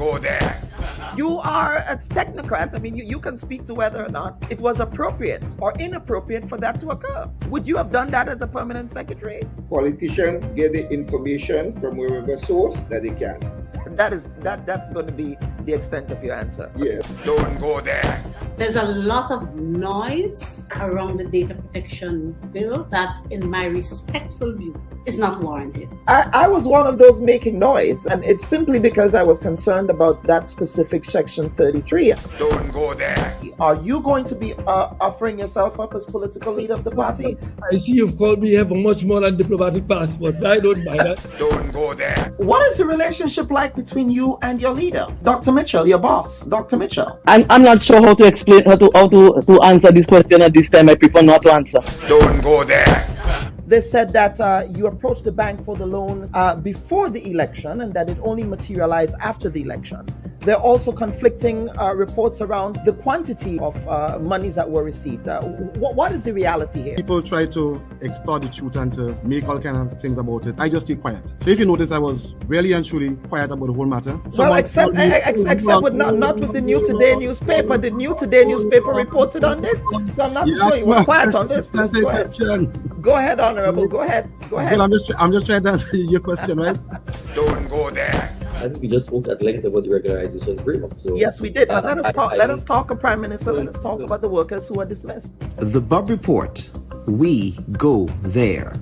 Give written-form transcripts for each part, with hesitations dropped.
go there. You are a technocrat. I mean, you can speak to whether or not it was appropriate or inappropriate for that to occur. Would you have done that as a permanent secretary? Politicians get the information from wherever source that they can. That's going to be the extent of your answer. Yeah. Don't go there. There's a lot of noise around the data protection bill that, in my respectful view, is not warranted. I was one of those making noise, and it's simply because I was concerned about that specific section 33. Don't go there. Are you going to be offering yourself up as political leader of the party? I see you've called me have a much more than diplomatic passport. I don't mind that. Don't go there. What is the relationship like between you and your leader, Dr. Mitchell, your boss, Dr. Mitchell? I'm not sure how to explain how to answer this question at this time. I prefer not to answer. Don't go there. They said that you approached the bank for the loan before the election and that it only materialized after the election. There are also conflicting reports around the quantity of monies that were received. What is the reality here? People try to extort the truth and to make all kinds of things about it. I just stay quiet. So if you notice, I was really and truly quiet about the whole matter. Well, except with not with the New Today newspaper. The New Today newspaper reported on this, so I'm not too sure you were quiet on this. Go ahead, Honorable. Go ahead. Well, I'm just trying to answer your question, right? Don't go there. I think we just spoke at length about the regularization framework. So yes, we did. But let us talk. Let us talk, Prime Minister. Let us talk about the workers who are dismissed. The Bubb Report. We go there.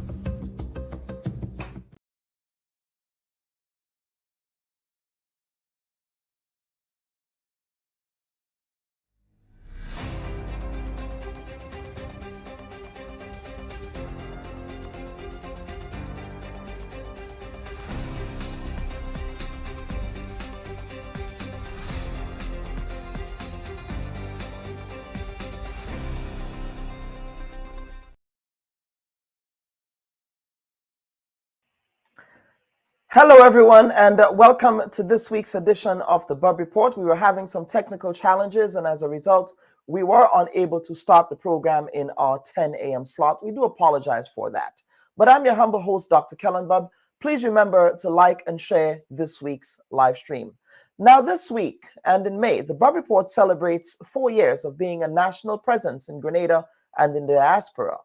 Hello, everyone, and welcome to this week's edition of the Bubb Report. We were having some technical challenges, and as a result, we were unable to start the program in our 10 a.m. slot. We do apologize for that. But I'm your humble host, Dr. Kellen Bubb. Please remember to like and share this week's live stream. Now, this week and in May, the Bubb Report celebrates 4 years of being a national presence in Grenada and in the diaspora.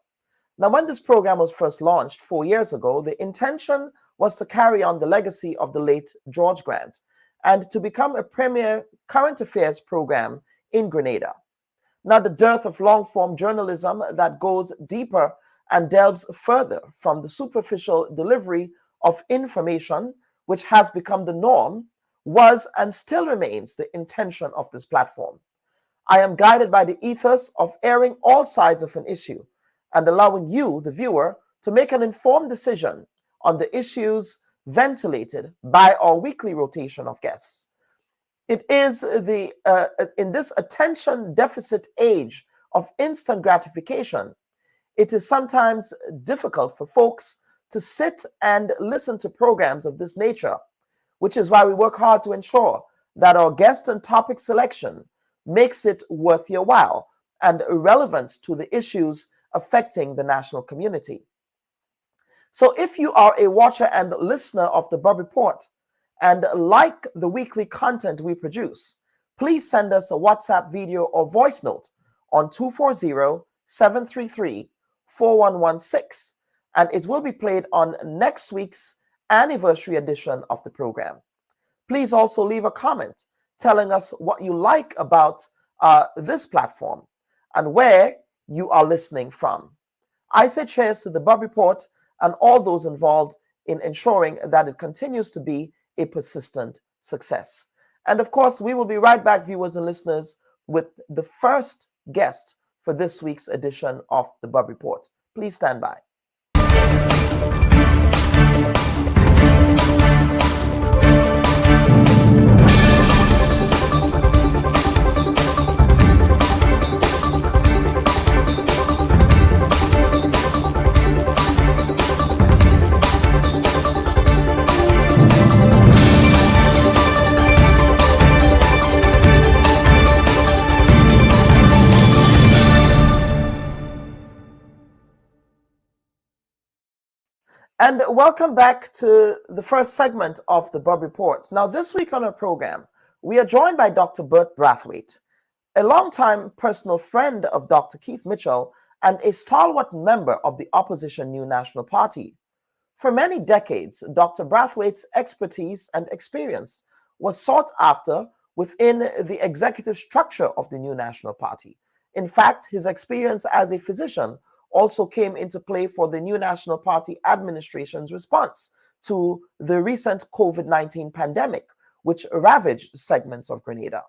Now, when this program was first launched 4 years ago, the intention was to carry on the legacy of the late George Grant and to become a premier current affairs program in Grenada. Now, the dearth of long-form journalism that goes deeper and delves further from the superficial delivery of information, which has become the norm, was and still remains the intention of this platform. I am guided by the ethos of airing all sides of an issue and allowing you, the viewer, to make an informed decision on the issues ventilated by our weekly rotation of guests. It is in this attention deficit age of instant gratification, it is sometimes difficult for folks to sit and listen to programs of this nature, which is why we work hard to ensure that our guest and topic selection makes it worth your while and relevant to the issues affecting the national community. So if you are a watcher and listener of the Bubb Report and like the weekly content we produce, please send us a WhatsApp video or voice note on 240-733-4116, and it will be played on next week's anniversary edition of the program. Please also leave a comment telling us what you like about this platform and where you are listening from. I say cheers to the Bubb Report and all those involved in ensuring that it continues to be a persistent success. And of course, we will be right back, viewers and listeners, with the first guest for this week's edition of the Bubb Report. Please stand by. And welcome back to the first segment of the Bubb Report. Now, this week on our program, we are joined by Dr. Bert Brathwaite, a longtime personal friend of Dr. Keith Mitchell and a stalwart member of the opposition New National Party. For many decades, Dr. Brathwaite's expertise and experience was sought after within the executive structure of the New National Party. In fact, his experience as a physician also came into play for the New National Party administration's response to the recent COVID-19 pandemic, which ravaged segments of Grenada.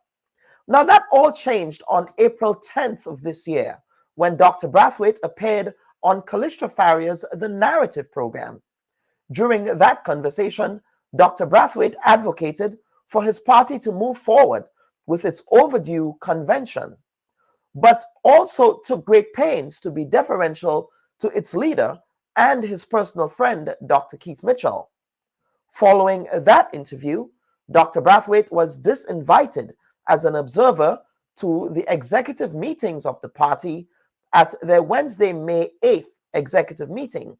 Now, that all changed on April 10th of this year, when Dr. Brathwaite appeared on Callistra Farrier's The Narrative program. During that conversation, Dr. Brathwaite advocated for his party to move forward with its overdue convention, but also took great pains to be deferential to its leader and his personal friend, Dr. Keith Mitchell. Following that interview, Dr. Brathwaite was disinvited as an observer to the executive meetings of the party at their Wednesday, May 8th executive meeting,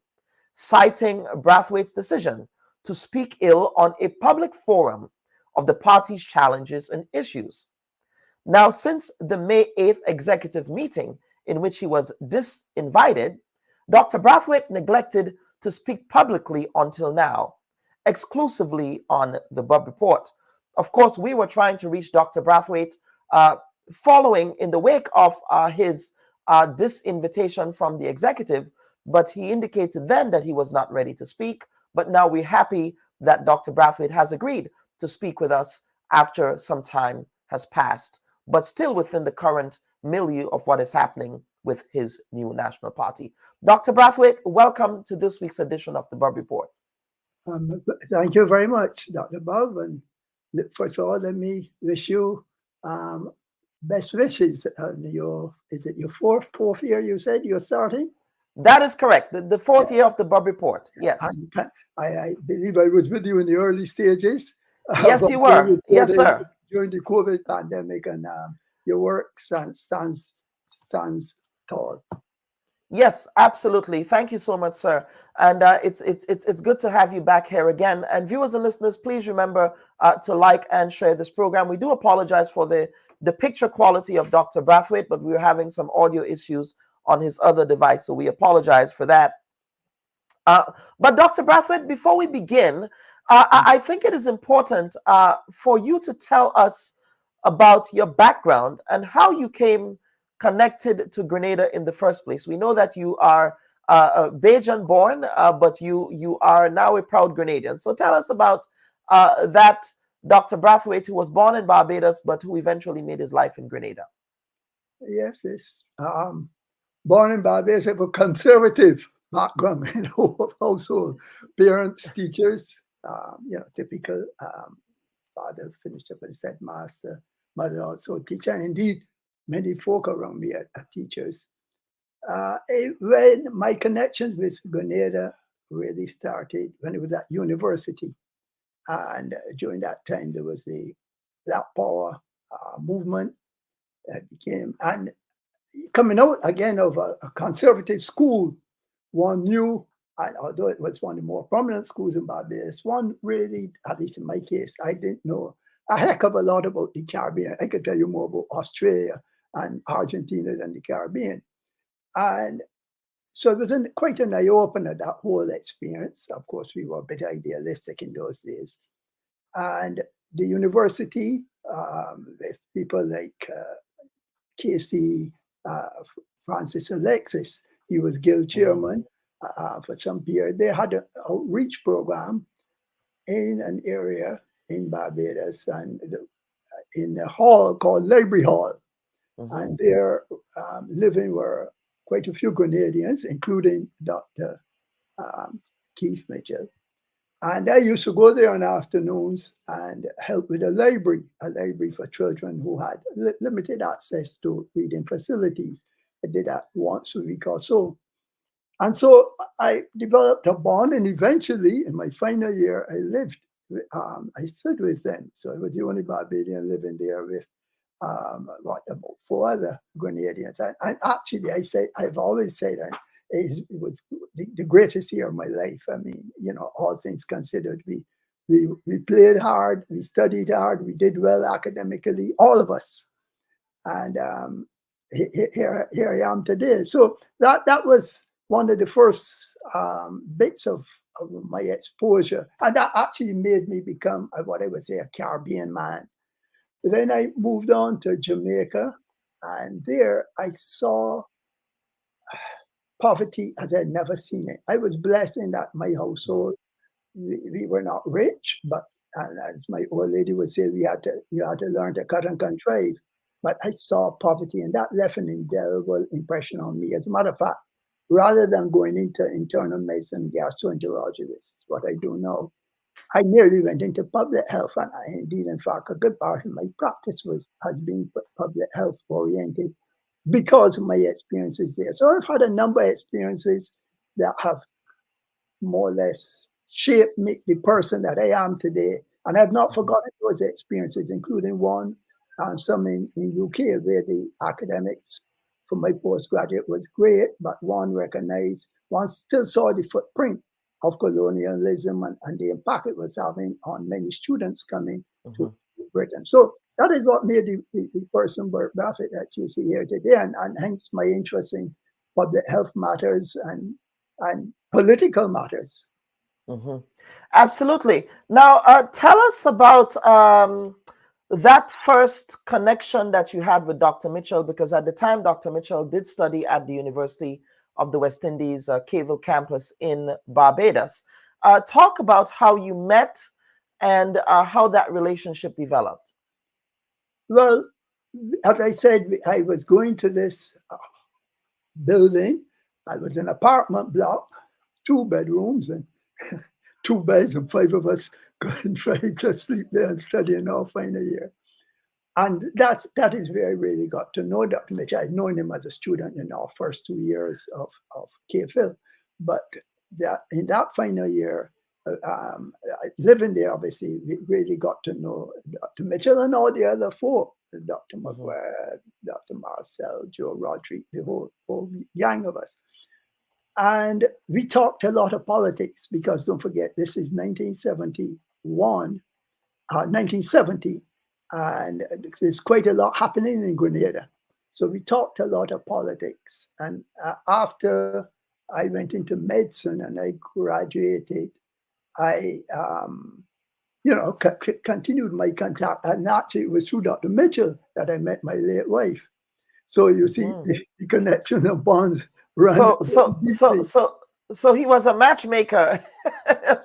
citing Brathwaite's decision to speak ill on a public forum of the party's challenges and issues. Now, since the May 8th executive meeting in which he was disinvited, Dr. Brathwaite neglected to speak publicly until now, exclusively on the Bubb Report. Of course, we were trying to reach Dr. Brathwaite following in the wake of his disinvitation from the executive, but he indicated then that he was not ready to speak. But now we're happy that Dr. Brathwaite has agreed to speak with us after some time has passed, but still within the current milieu of what is happening with his New National Party. Dr. Brathwaite, welcome to this week's edition of the Bubb Report. Thank you very much, Dr. Bubb. And first of all, let me wish you best wishes. Is it your fourth year you said you're starting? That is correct. The fourth year of the Bubb Report. Yes. I believe I was with you in the early stages. Yes, you were. Yes, sir. During the COVID pandemic, and your work stands tall. Yes, absolutely. Thank you so much, sir. And it's good to have you back here again. And viewers and listeners, please remember to like and share this program. We do apologize for the picture quality of Dr. Brathwaite, but we were having some audio issues on his other device, so we apologize for that. But Dr. Brathwaite, before we begin, I think it is important for you to tell us about your background and how you came connected to Grenada in the first place. We know that you are Bajan born, but you are now a proud Grenadian. So tell us about that Dr. Brathwaite, who was born in Barbados, but who eventually made his life in Grenada. Yes, born in Barbados, have a conservative background, household, parents, teachers, typical. Father finished up as headmaster, mother also a teacher. And indeed, many folk around me are teachers. When my connections with Grenada really started when it was at university. And during that time, there was the Black Power movement that became, and coming out again of a conservative school, one knew, and although it was one of the more prominent schools in Barbados, one really, at least in my case, I didn't know a heck of a lot about the Caribbean. I could tell you more about Australia and Argentina than the Caribbean. And so it was quite an eye-opener, that whole experience. Of course, we were a bit idealistic in those days. And the university, with people like Casey, Francis Alexis, he was guild chairman for some period. They had an outreach program in an area in Barbados and in a hall called Library Hall. And there living were quite a few Grenadians, including Dr. Keith Mitchell. And I used to go there in afternoons and help with a library for children who had limited access to reading facilities. I did that once a week or so. And so I developed a bond, and eventually in my final year, I stood with them. So I was the only Barbadian living there with about 4 other Grenadians. And actually, I've always said that it was the greatest year of my life. I mean, all things considered, we we played hard, we studied hard, we did well academically, all of us. And here I am today. So that was one of the first bits of my exposure. And that actually made me become what I would say a Caribbean man. But then I moved on to Jamaica, and there I saw poverty as I'd never seen it. I was blessed in that my household, we were not rich, but as my old lady would say, you had to learn to cut and contrive. But I saw poverty, and that left an indelible impression on me. As a matter of fact, rather than going into internal medicine, gastroenterology, which is what I do now, I nearly went into public health, and indeed, in fact, a good part of my practice has been public health oriented because of my experiences there. So I've had a number of experiences that have more or less shaped me, the person that I am today, and I've not forgotten those experiences, including one, some in UK, where the academics for my postgraduate was great, but one still saw the footprint of colonialism and the impact it was having on many students coming to Britain. So that is what made the person Bert Brathwaite that you see here today, and hence my interest in public health matters and political matters. Absolutely. Now, tell us about that first connection that you had with Dr. Mitchell, because at the time, Dr. Mitchell did study at the University of the West Indies, Cavell campus in Barbados. Talk about how you met and how that relationship developed. Well, as I said, I was going to this building. I was in an apartment block, 2 bedrooms and 2 beds, and 5 of us going trying to sleep there and study in our final year. And that is where I really got to know Dr. Mitchell. I'd known him as a student in our first 2 years of KPhil, but in that final year, living there, obviously, we really got to know Dr. Mitchell and all the other folk, Dr. McGuire, Dr. Marcel, Joe Roderick, the whole gang of us. And we talked a lot of politics, because don't forget, this is 1970, and there's quite a lot happening in Grenada. So we talked a lot of politics. And after I went into medicine and I graduated, I continued my contact. And actually, it was through Dr. Mitchell that I met my late wife. So you see the connection of bonds. So he was a matchmaker. I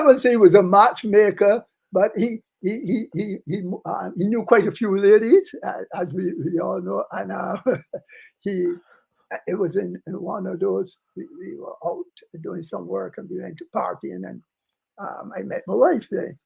wouldn't say he was a matchmaker, but he knew quite a few ladies, as we all know, and it was in one of those. We were out doing some work, and we went to partying, and I met my wife there.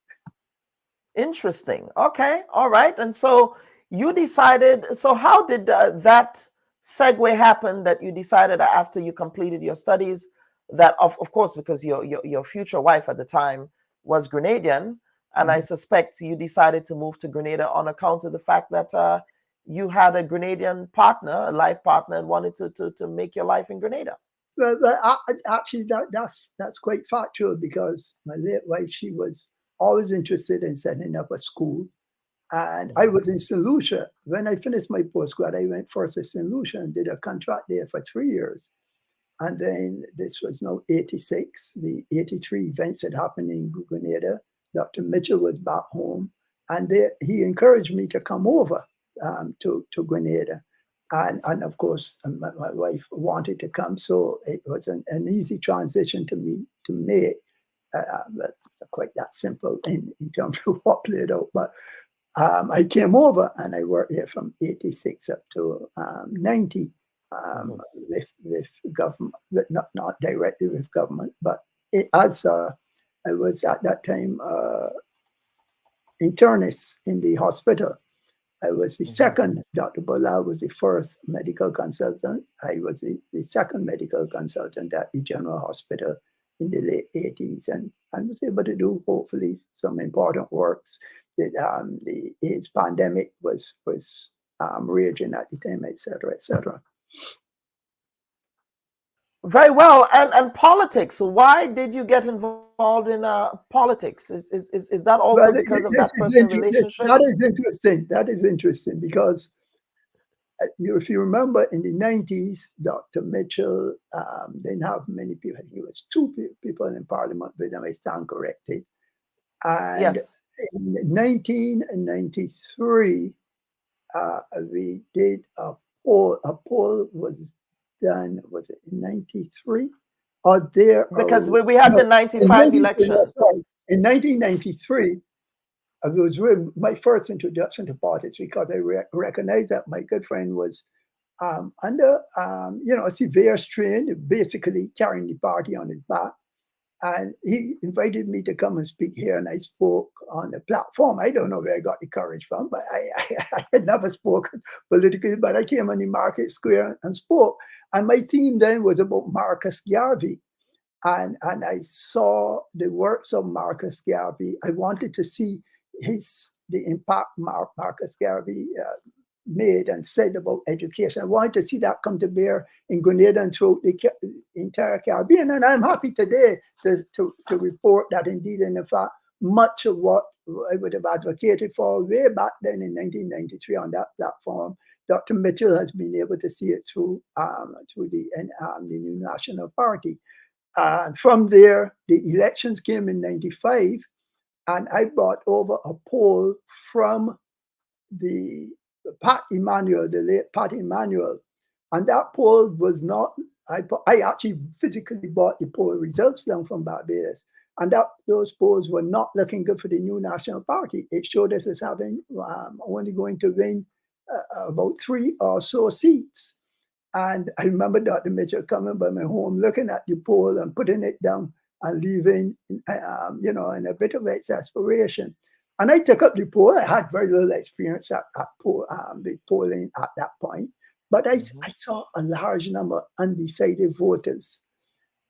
Interesting. Okay. All right. And so you decided. So how did that segue happen that you decided after you completed your studies that, of course, because your future wife at the time was Grenadian, and I suspect you decided to move to Grenada on account of the fact that you had a Grenadian partner, a life partner, and wanted to make your life in Grenada. Well, actually, that's quite factual, because my late wife, she was always interested in setting up a school. And I was in St. Lucia. When I finished my postgrad, I went first to St. Lucia and did a contract there for 3 years. And then this was now 86. The 83 events had happened in Grenada. Dr. Mitchell was back home. And he encouraged me to come over to Grenada. And of course, my wife wanted to come. So it was an easy transition to me to make. But quite that simple in terms of what played out. But I came over and I worked here from 86 up to 90 with government, not directly with government, but I was at that time internist in the hospital. I was the second. Dr. Bola was the first medical consultant. I was the second medical consultant at the General Hospital in the late 80s, and I was able to do, hopefully, some important works. The AIDS pandemic was raging at the time, etc., etc. Very well. And politics. Why did you get involved involved in politics? Is that also Well, because of this that is personal relationship? that is interesting. That is interesting because if you remember in the 90s, Dr. Mitchell didn't have many people. He was two people in Parliament with him, I stand corrected. And Yes. in 1993, we did a poll. A poll was done, was it in 93? Or there? Because we had the 95 elections. Sorry, in 1993, it was really my first introduction to politics because I recognized that my good friend was under, a severe strain, basically carrying the party on his back. And he invited me to come and speak here, and I spoke on the platform. I don't know where I got the courage from, but I had never spoken politically, but I came on the market square and spoke. And my theme then was about Marcus Garvey. And I saw the works of Marcus Garvey. I wanted to see the impact Marcus Garvey made and said about education. I wanted to see that come to bear in Grenada and throughout the entire Caribbean. And I'm happy today to report that indeed, and in fact, much of what I would have advocated for way back then in 1993 on that platform, Dr. Mitchell has been able to see it through the New National Party. From there, the elections came in 95, and I brought over a poll from the Pat Emanuel, the late Pat Emanuel. And that poll was not, I actually physically brought the poll results down from Barbados. And those polls were not looking good for the New National Party. It showed us as having only going to win about 3 or so seats. And I remember Dr. Mitchell coming by my home, looking at the poll and putting it down and leaving, in a bit of exasperation. And I took up the poll. I had very little experience at the polling at that point, but I saw a large number of undecided voters.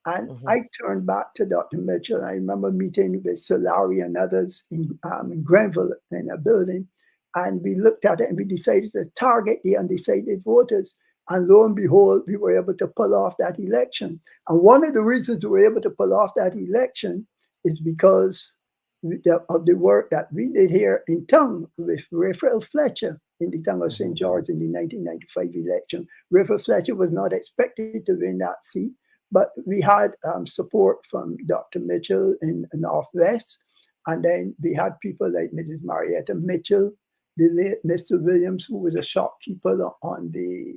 And I turned back to Dr. Mitchell. I remember meeting with Solari and others in Grenville in a building. And we looked at it and we decided to target the undecided voters. And lo and behold, we were able to pull off that election. And one of the reasons we were able to pull off that election is because of the work that we did here in town with Raphael Fletcher in the town of St. George in the 1995 election. Raphael Fletcher was not expected to win that seat, but we had support from Dr. Mitchell in Northwest. And then we had people like Mrs. Marietta Mitchell, the late Mr. Williams, who was a shopkeeper on the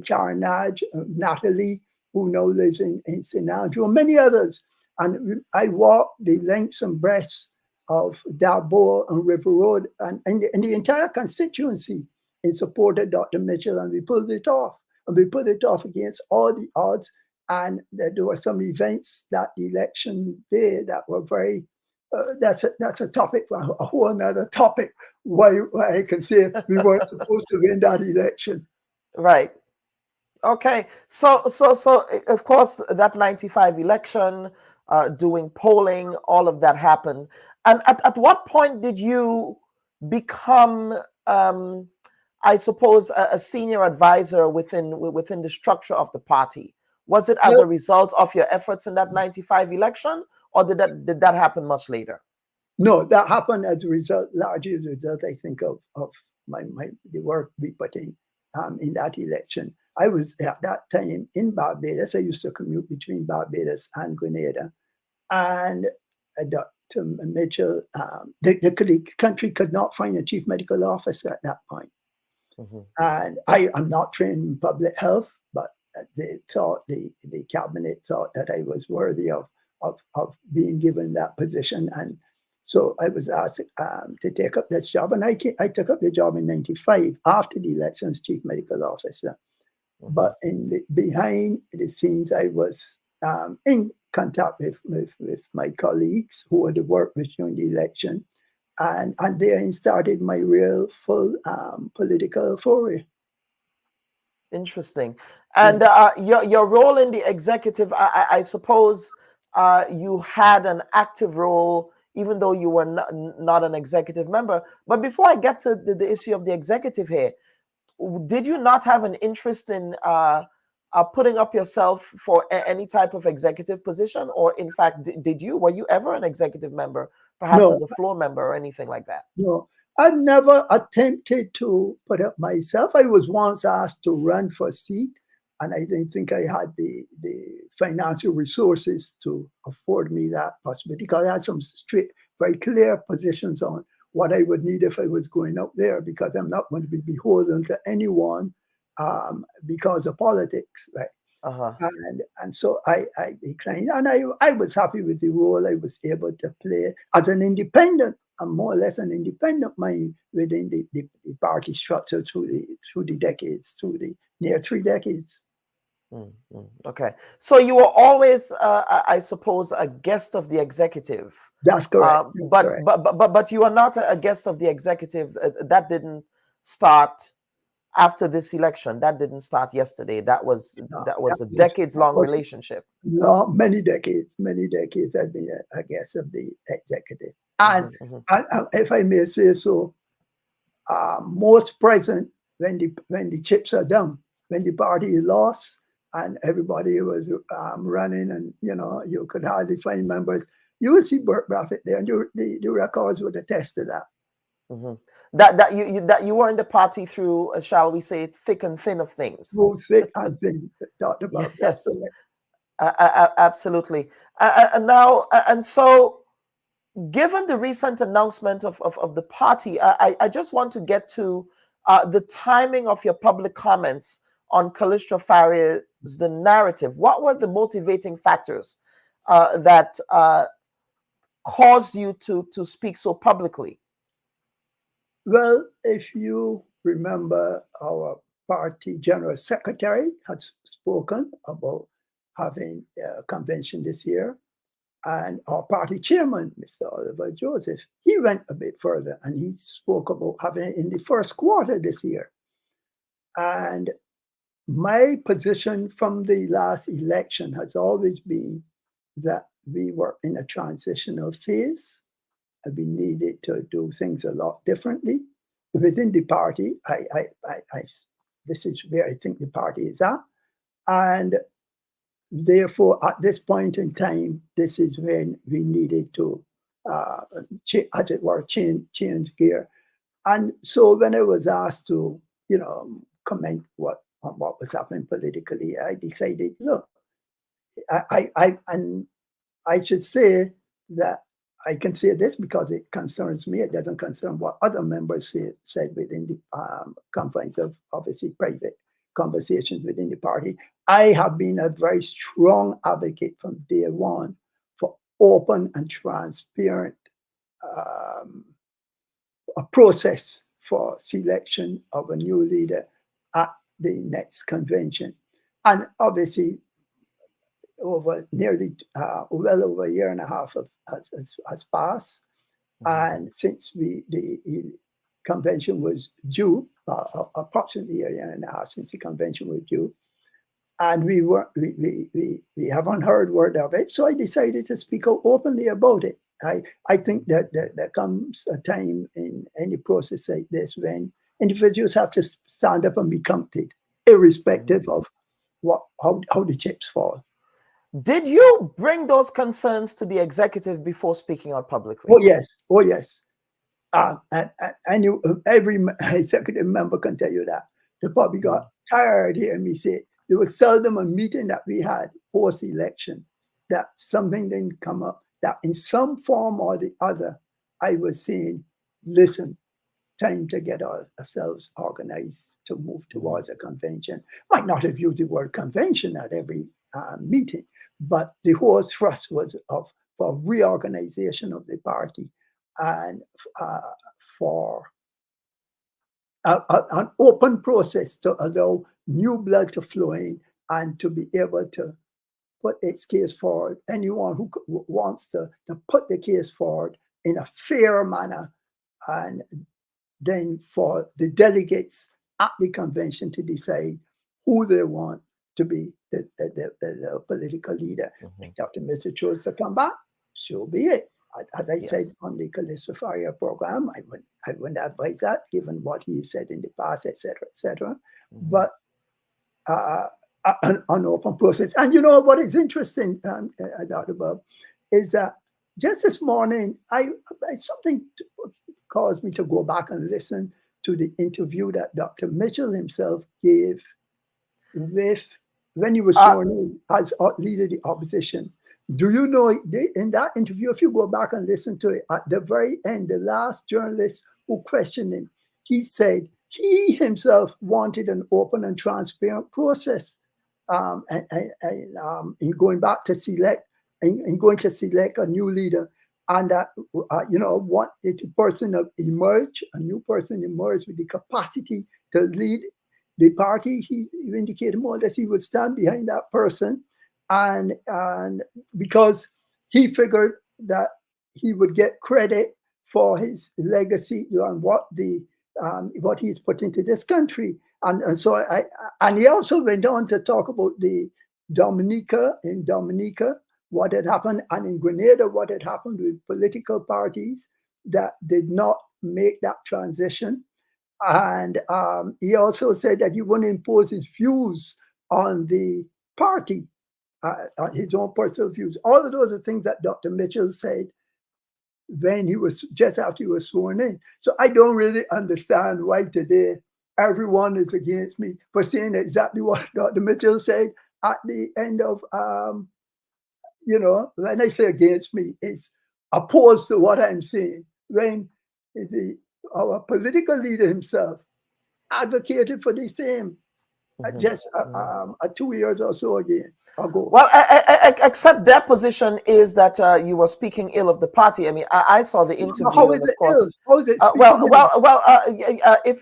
Carnage, Natalie, who now lives in St. Andrew, and many others. And I walked the lengths and breadths of Dalboa and River Road and the entire constituency in support of Dr. Mitchell, and we pulled it off. And we put it off against all the odds. And there were some events that election day that were very, that's a topic, a whole other topic, why I can say we weren't supposed to win that election. Right. Okay. So of course, that 95 election, doing polling, all of that happened. And at what point did you become, I suppose, a senior advisor within the structure of the party? Was it as a result of your efforts in that 95 election, or did that happen much later? No, that happened as a result, largely as a result, I think, of the work we put in that election. I was at that time in Barbados. I used to commute between Barbados and Grenada. And Dr. Mitchell, the country could not find a chief medical officer at that point. And I am not trained in public health, but they thought, the cabinet thought that I was worthy of being given that position. And so I was asked to take up that job. And I took up the job in 95 after the election as chief medical officer. But behind the scenes, I was in contact with my colleagues who had worked with during the election. And therein started my real full political foray. Interesting. And your role in the executive, I suppose you had an active role, even though you were not an executive member. But before I get to the issue of the executive here, did you not have an interest in putting up yourself for any type of executive position, or in fact, were you ever an executive member, perhaps No, as a floor member or anything like that? no. I've never attempted to put up myself. I was once asked to run for a seat, and I didn't think I had the financial resources to afford me that possibility, because I had some straight, very clear positions on what I would need if I was going up there, because I'm not going to be beholden to anyone because of politics, right? Uh-huh. And so I declined, and I was happy with the role I was able to play as an independent. I'm more or less an independent mind within the party structure through the decades, through the near 3 decades. Okay, so you were always, I suppose, a guest of the executive. That's correct. But you are not a guest of the executive. That didn't start after this election. That didn't start yesterday. That was a decades-long relationship. Many decades. I've been a guest of the executive, and if I may say so, most present when the chips are down, when the party lost and everybody was running, and you could hardly find members. You will see Bert Brathwaite there, and the records would attest to that. That you were in the party through, shall we say, thick and thin of things. Both thick and thin. Talked about yes, that. Absolutely. And so, given the recent announcement of the party, I just want to get to the timing of your public comments on Calistro Farrier's The Narrative. What were the motivating factors that caused you to speak so publicly? Well, if you remember, our party general secretary had spoken about having a convention this year, and our party chairman, Mr. Oliver Joseph, he went a bit further, and he spoke about having it in the first quarter this year. And my position from the last election has always been that we were in a transitional phase, and we needed to do things a lot differently. Within the party, this is where I think the party is at. And therefore, at this point in time, this is when we needed to, as it were, change gear. And so when I was asked to, comment on what was happening politically, I decided, look, I should say that I can say this because it concerns me. It doesn't concern what other members said within the confines of obviously private conversations within the party. I have been a very strong advocate from day one for open and transparent a process for selection of a new leader at the next convention. And obviously, over nearly well over a year and a half has passed, and since the convention was due, approximately a year and a half since the convention was due, and we haven't heard word of it. So I decided to speak out openly about it. I think that there comes a time in any process like this when individuals have to stand up and be counted, irrespective of how the chips fall. Did you bring those concerns to the executive before speaking out publicly? Oh yes. And every executive member can tell you that. They probably got tired hearing me say there was seldom a meeting that we had post-election that something didn't come up, that in some form or the other, I was saying, listen, time to get ourselves organized to move towards a convention. Might not have used the word convention at every meeting, but the whole thrust was for reorganization of the party and for an open process to allow new blood to flow in and to be able to put its case forward. Anyone who wants to put the case forward in a fair manner, and then for the delegates at the convention to decide who they want to be the political leader. If Dr. Mr. chose to come back, so be it. As I said on the Calistro Farrier program, I wouldn't advise that, given what he said in the past, etc., etc. But an open process. And you know what is interesting, Dr. Bubb, is that just this morning, something caused me to go back and listen to the interview that Dr. Mitchell himself gave with when he was sworn in as leader of the opposition. Do you know, in that interview, if you go back and listen to it, at the very end, the last journalist who questioned him, he said he himself wanted an open and transparent process in going back to select, in going to select a new leader. And that, what a person emerged, a new person emerged with the capacity to lead the party. He indicated more or less he would stand behind that person. And because he figured that he would get credit for his legacy and what he's put into this country. And so he also went on to talk about in Dominica, what had happened, and in Grenada, what had happened with political parties that did not make that transition. And he also said that he wouldn't impose his views on the party, on his own personal views. All of those are things that Dr. Mitchell said when he was, just after he was sworn in. So I don't really understand why today everyone is against me for saying exactly what Dr. Mitchell said at the end of, when I say against me, it's opposed to what I'm saying. When our political leader himself advocated for the same just 2 years or so ago. Well, except their position is that you were speaking ill of the party. I mean, I saw the interview. How is it ill? How is it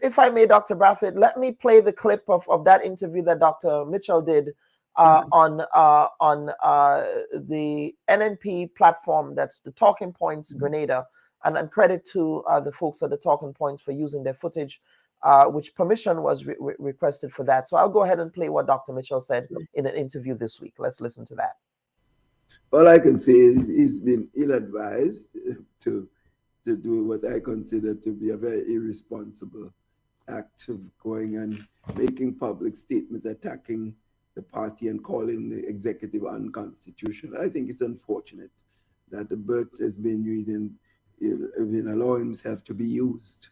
if I may, Dr. Brathwaite, let me play the clip of that interview that Dr. Mitchell did on the NNP platform. That's the Talking Points Grenada, and credit to the folks at the Talking Points for using their footage, which permission was requested for that. So I'll go ahead and play what Dr. Mitchell said in an interview this week. Let's listen to that. All I can say is he's been ill-advised to do what I consider to be a very irresponsible act of going and making public statements attacking the party and calling the executive unconstitutional. I think it's unfortunate that the Bert has been allowing himself to be used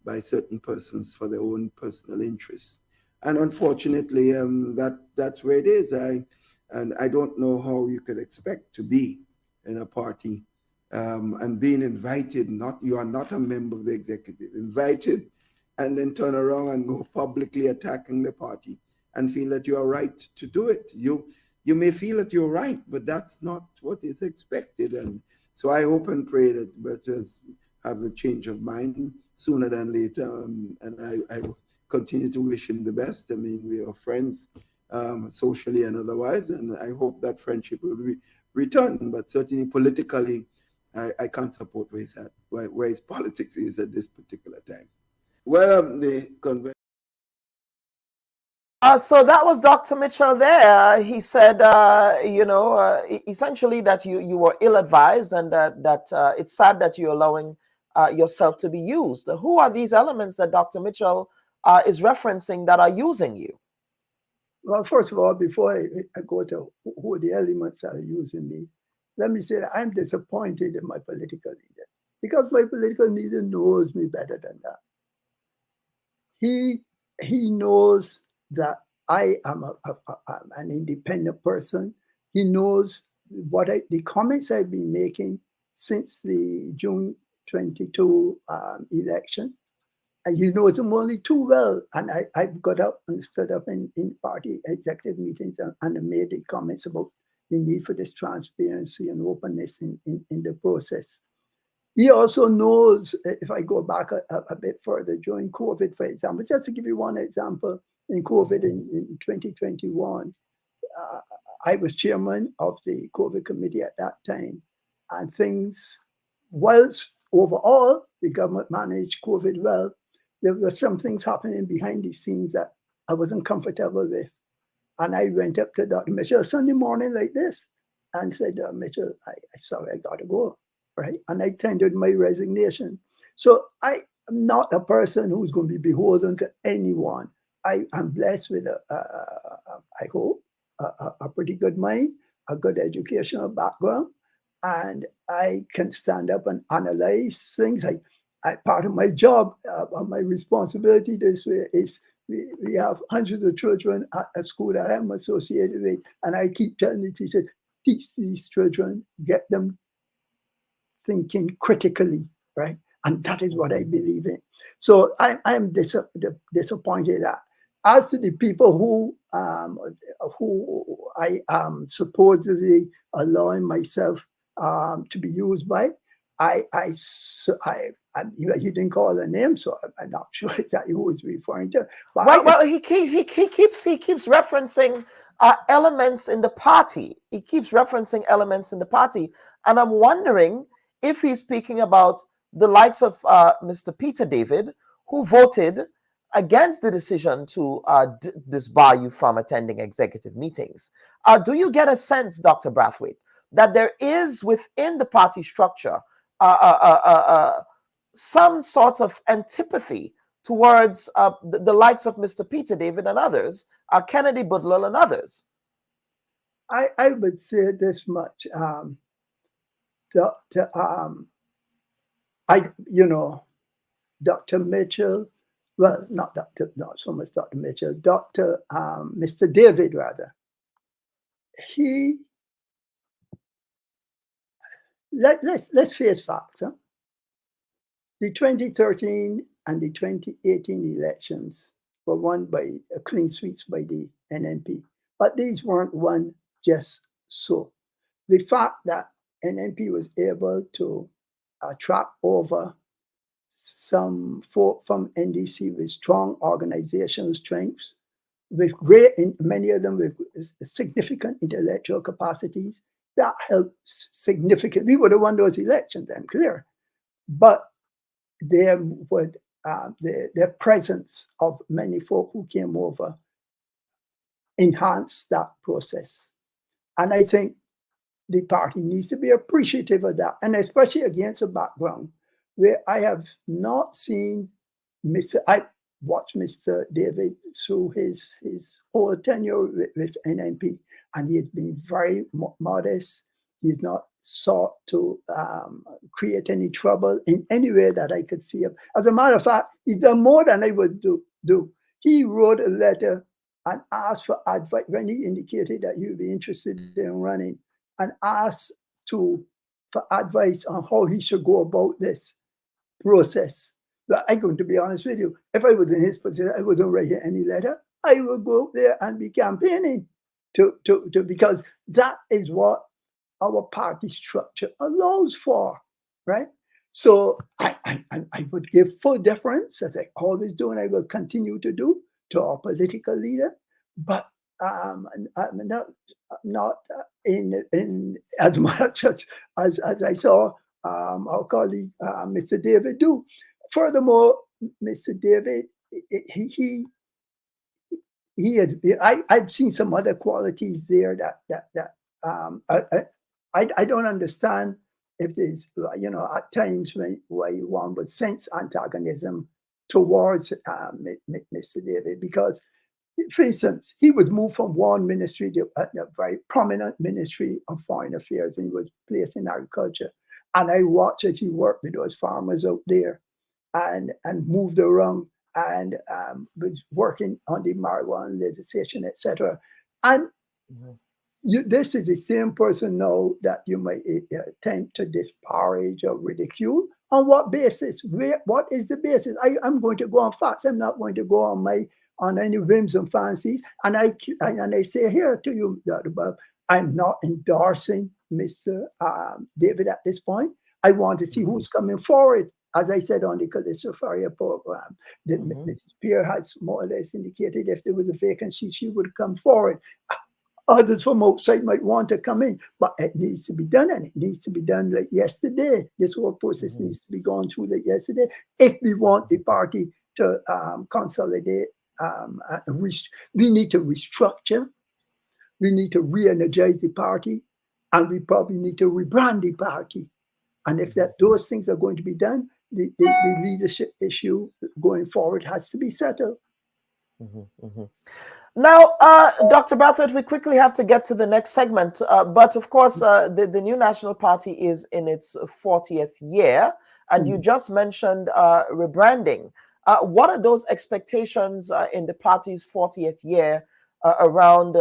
by certain persons for their own personal interests. And unfortunately, that's where it is. I don't know how you could expect to be in a party and being invited, you are not a member of the executive, invited, and then turn around and go publicly attacking the party and feel that you are right to do it. You may feel that you're right, but that's not what is expected. And so I hope and pray that Bert have a change of mind sooner than later, and I will continue to wish him the best. I mean, we are friends socially and otherwise, and I hope that friendship will return. But certainly politically, I can't support where his politics is at this particular time. Well, the convention. So that was Dr. Mitchell there. He said, essentially that you were ill-advised, and that it's sad that you're allowing yourself to be used. Who are these elements that Dr. Mitchell is referencing that are using you? Well, first of all, before I go to who the elements are using me, let me say that I'm disappointed in my political leader, because my political leader knows me better than that. He knows that I am an independent person. He knows the comments I've been making since the June 22 election. And he knows them only too well. And I've got up and stood up in party executive meetings and made the comments about the need for this transparency and openness in the process. He also knows, if I go back a bit further, during COVID, for example, just to give you one example, in COVID in 2021, I was chairman of the COVID committee at that time, and things, whilst overall the government managed COVID well, there were some things happening behind the scenes that I wasn't comfortable with. And I went up to Dr. Mitchell Sunday morning like this and said, Mitchell, I'm sorry, I gotta go, right? And I tendered my resignation. So I am not a person who's going to be beholden to anyone. am blessed with, I hope, a pretty good mind, a good educational background, and I can stand up and analyze things. Part of my job, my responsibility this way is we have hundreds of children at a school that I'm associated with, and I keep telling the teachers, teach these children, get them thinking critically, right? And that is what I believe in. So I'm disappointed that. As to the people who I am supposedly allowing myself to be used by, you didn't call a name, so I'm not sure exactly who he's referring to. But well, he keeps referencing elements in the party. He keeps referencing elements in the party, and I'm wondering if he's speaking about the likes of Mr. Peter David, who voted against the decision to disbar you from attending executive meetings. Do you get a sense, Dr. Brathwaite, that there is within the party structure some sort of antipathy towards the likes of Mr. Peter David and others, Kennedy Budlell and others? I would say this much. Dr. Mitchell, well, not so much Dr. Mitchell, Mr. David, rather. Let's face facts. Huh? The 2013 and the 2018 elections were won by clean sweeps by the NNP, but these weren't won just so. The fact that NNP was able to attract over some folk from NDC with strong organizational strengths, with many of them with significant intellectual capacities, that helped significantly. We would have won those elections, I'm clear. But their presence of many folk who came over enhanced that process. And I think the party needs to be appreciative of that, and especially against a background where I have not seen I watched Mr. David through his whole tenure with NNP, and he has been very modest. He's not sought to create any trouble in any way that I could see him. As a matter of fact, he's done more than I would do. He wrote a letter and asked for advice when he indicated that he would be interested in running, and asked for advice on how he should go about this process. But I'm going to be honest with you, if I was in his position, I wouldn't write any letter. I would go there and be campaigning because that is what our party structure allows for, right? So I would give full deference, as I always do, and I will continue to do, to our political leader, but I'm not in as much as I saw our colleague Mr. David do. Furthermore, Mr. David, I've seen some other qualities there that I don't understand if there's, at times why one would sense antagonism towards Mr. David, because, for instance, he was moved from one ministry to a very prominent ministry of foreign affairs, and he was placed in agriculture. And I watched as he worked with those farmers out there and moved around and was working on the marijuana legislation, etc. And this is the same person now that you might attempt to disparage or ridicule. On what basis? What is the basis? I'm going to go on facts. I'm not going to go on any whims and fancies. And I say here to you, Dr. Bubb, I'm not endorsing Mr. David at this point. I want to see who's coming forward. As I said on the Callisto Faria program, that Mrs. Pierre has more or less indicated if there was a vacancy, she would come forward. Others from outside might want to come in, but it needs to be done, and it needs to be done like yesterday. This whole process needs to be gone through like yesterday if we want the party to consolidate. We need to restructure. We need to re-energize the party, and we probably need to rebrand the party. And if those things are going to be done, the leadership issue going forward has to be settled. Now, Dr. Brathwaite, we quickly have to get to the next segment. But of course, the new National Party is in its 40th year. And you just mentioned rebranding. What are those expectations in the party's 40th year around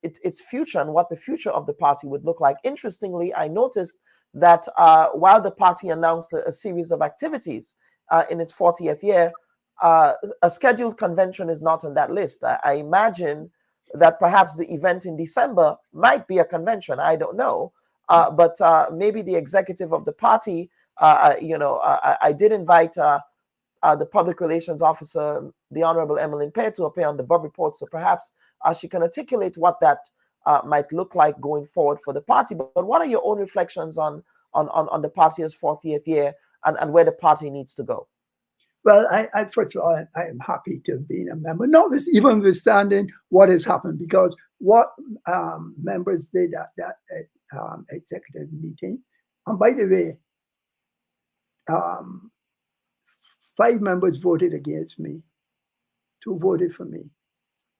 its future and what the future of the party would look like? Interestingly, I noticed that while the party announced a series of activities in its 40th year, a scheduled convention is not on that list. I imagine that perhaps the event in December might be a convention. I don't know. But maybe the executive of the party, I did invite the public relations officer, the Honorable Emmeline Pear, to appear on the Bubb Report. So perhaps she can articulate what that might look like going forward for the party. But what are your own reflections on the party's 40th year and where the party needs to go? Well, I first of all, I am happy to be a member, even withstanding what has happened, because what members did at that executive meeting, and by the way, 5 members voted against me, 2 voted for me,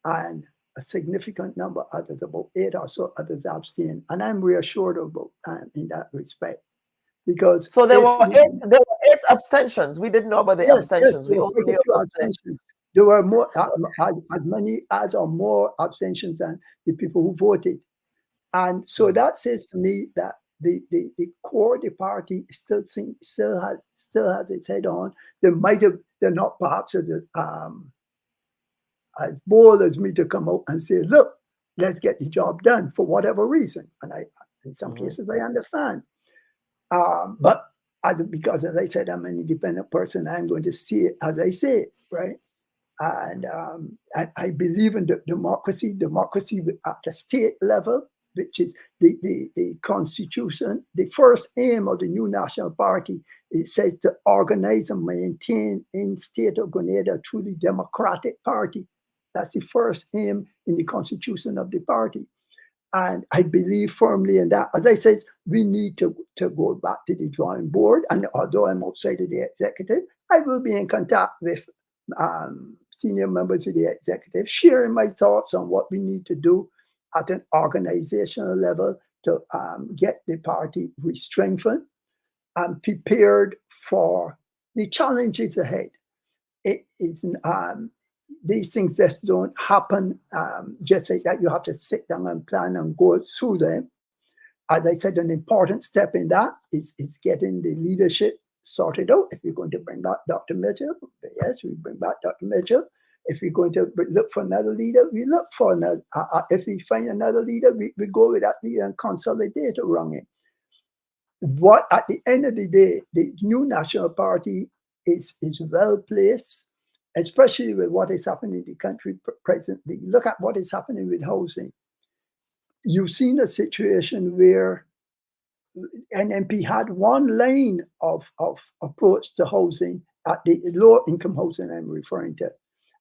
and a significant number others, about 8 or so others abstained, and I'm reassured about in that respect. Because so there were 8 abstentions. We didn't know about the abstentions. We only knew about abstentions. There were more, as many as or more abstentions than the people who voted, and so that says to me that the core of the party still has its head on. They're not perhaps as bold as me to come out and say, look, let's get the job done for whatever reason, and in some cases I understand. But because, as I said, I'm an independent person, I'm going to see it as I say it, right? And I believe in democracy at the state level, which is the Constitution. The first aim of the new National Party, it says to organize and maintain in state of Grenada a truly democratic party. That's the first aim in the Constitution of the party. And I believe firmly in that. As I said, we need to go back to the drawing board. And although I'm outside of the executive, I will be in contact with senior members of the executive, sharing my thoughts on what we need to do at an organizational level to get the party re-strengthened and prepared for the challenges ahead. It is these things just don't happen just like that. You have to sit down and plan and go through them. As I said, an important step in that is getting the leadership sorted out. If you're going to bring back Dr. Mitchell, yes, we bring back Dr. Mitchell. If we're going to look for another leader, we look for another. If we find another leader, we go with that leader and consolidate around him. What at the end of the day, the new National Party is well placed, especially with what is happening in the country presently. Look at what is happening with housing. You've seen a situation where NMP had one line of approach to housing, at the low income housing I'm referring to,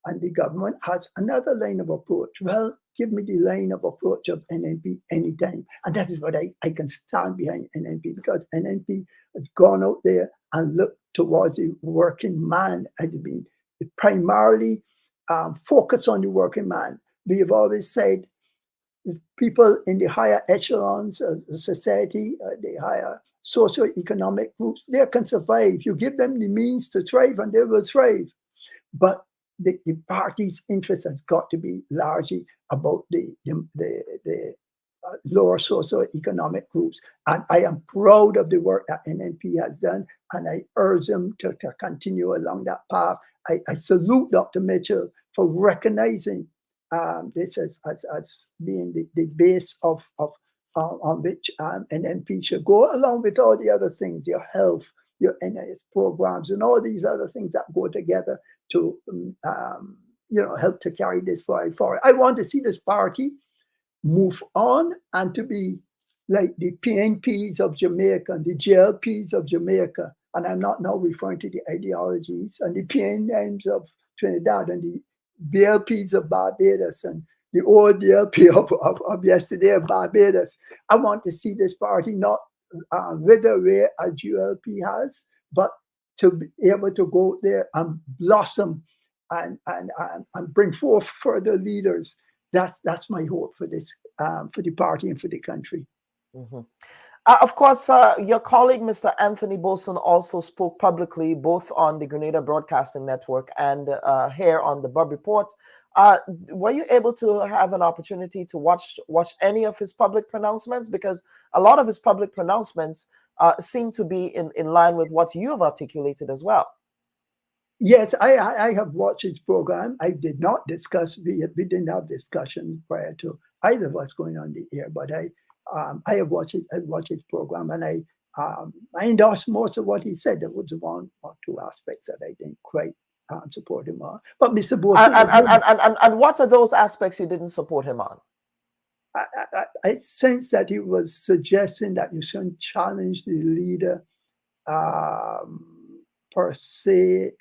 and the government has another line of approach. Well, give me the line of approach of NMP anytime. And that is what I can stand behind NMP, because NMP has gone out there and looked towards the working man. I mean, primarily focus on the working man. We have always said people in the higher echelons of society, the higher socioeconomic groups, they can survive. You give them the means to thrive and they will thrive. But the party's interest has got to be largely about the lower socioeconomic groups. And I am proud of the work that NNP has done, and I urge them to continue along that path. I salute Dr. Mitchell for recognizing this as being the base on which NNP should go, along with all the other things, your health, your NIS programs, and all these other things that go together to help to carry this forward. I want to see this party move on and to be like the PNPs of Jamaica and the GLPs of Jamaica. And I'm not now referring to the ideologies, and the PNMs of Trinidad and the BLPs of Barbados and the old DLP of yesterday of Barbados. I want to see this party not wither away as GLP has, but to be able to go there and blossom and bring forth further leaders. That's my hope for this, for the party and for the country. Mm-hmm. Of course, your colleague, Mr. Anthony Boson, also spoke publicly, both on the Grenada Broadcasting Network and here on the Bubb Report. Were you able to have an opportunity to watch any of his public pronouncements? Because a lot of his public pronouncements seem to be in line with what you have articulated as well. Yes, I have watched his program. I did not discuss, we didn't have discussion prior to either of us going on the air, but I have watched it. I watched his program, and I endorsed most of what he said. There was one or two aspects that I didn't quite support him on. But Mr. Boson, and what are those aspects you didn't support him on? I sense that he was suggesting that you shouldn't challenge the leader per se.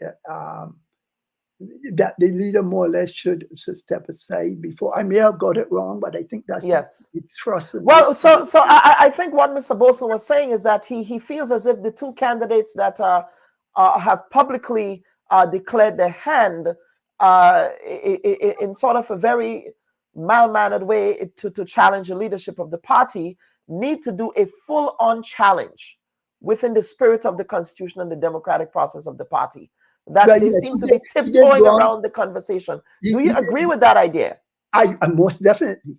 That the leader more or less should step aside before. I may have got it wrong, but I think that's yes. Trust. Well, so I think what Mr. Boson was saying is that he feels as if the two candidates that have publicly declared their hand in sort of a very mal-mannered way to challenge the leadership of the party need to do a full-on challenge within the spirit of the Constitution and the democratic process of the party. That they seem to be tiptoeing around the conversation. Do you agree with that idea? I most definitely.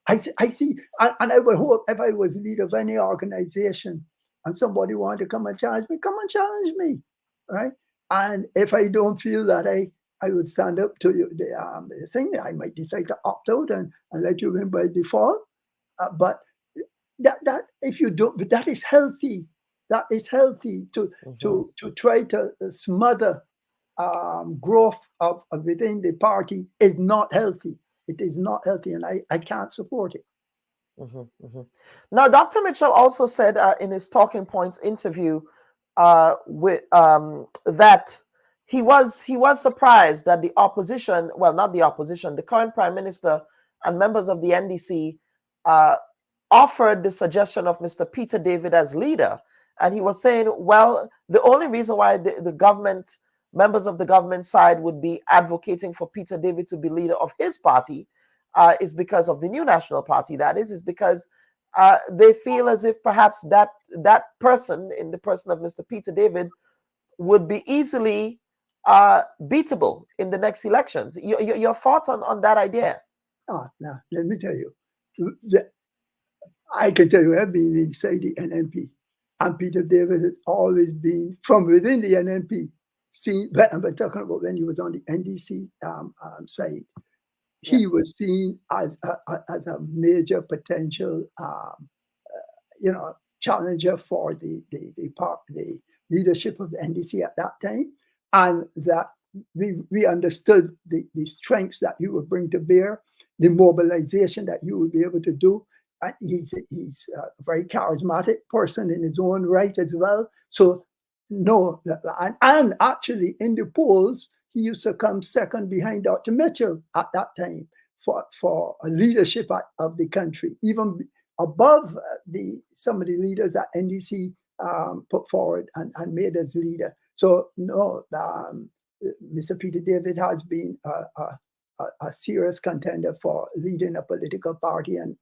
I see, and I would hope if I was leader of any organization and somebody wanted to come and challenge me, come and challenge me, right? And if I don't feel that I would stand up to you, the thing, I might decide to opt out and let you win by default. But that if you don't, but that is healthy. That is healthy to try to smother growth of within the party is not healthy. It is not healthy, and I can't support it. Now, Dr. Mitchell also said in his Talking Points interview with that he was surprised that the opposition, well, not the opposition, the current Prime Minister and members of the NDC offered the suggestion of Mr. Peter David as leader. And he was saying, well, the only reason why the government, members of the government side would be advocating for Peter David to be leader of his party is because of the New National Party. That is because they feel as if perhaps that person, in the person of Mr. Peter David, would be easily beatable in the next elections. Your thoughts on that idea? Now, let me tell you. I can tell you, I've been inside the NNP. And Peter David has always been, from within the NNP, seen, but I'm talking about when he was on the NDC side, he was seen as a major potential, challenger for the leadership of the NDC at that time. And that we understood the strengths that he would bring to bear, the mobilization that he would be able to do. He's a very charismatic person in his own right as well. So no, and actually in the polls, he used to come second behind Dr. Mitchell at that time for a leadership of the country, even above some of the leaders that NDC put forward and made as leader. So no, Mr. Peter David has been a serious contender for leading a political party and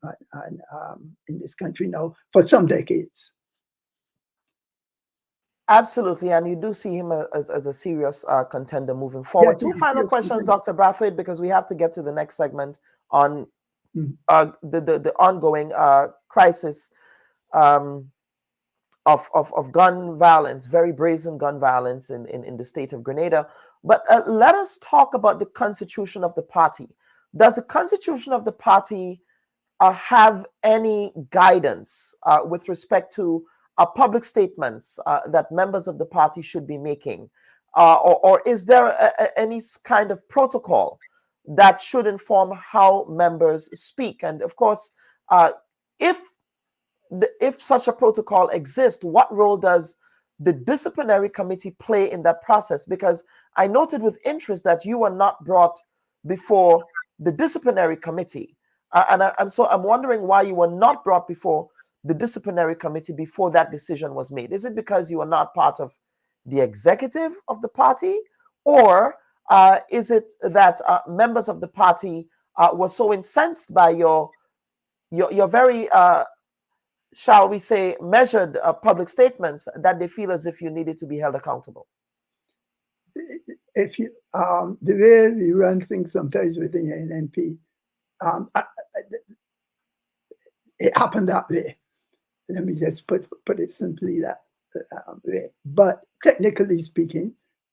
in this country now for some decades. Absolutely, and you do see him as a serious contender moving forward. Two final questions, Dr. Brathwaite, because we have to get to the next segment on the ongoing crisis of gun violence, very brazen gun violence in the state of Grenada. But let us talk about the constitution of the party. Does the constitution of the party have any guidance with respect to public statements that members of the party should be making? Or is there any kind of protocol that should inform how members speak? And of course, if such a protocol exists, what role does the disciplinary committee play in that process? Because I noted with interest that you were not brought before the disciplinary committee. I'm wondering why you were not brought before the disciplinary committee before that decision was made. Is it because you are not part of the executive of the party, Or is it that members of the party were so incensed by your very, shall we say, measured public statements that they feel as if you needed to be held accountable? If you, the way we run things sometimes within an NP, it happened that way. Let me just put it simply that way. But technically speaking,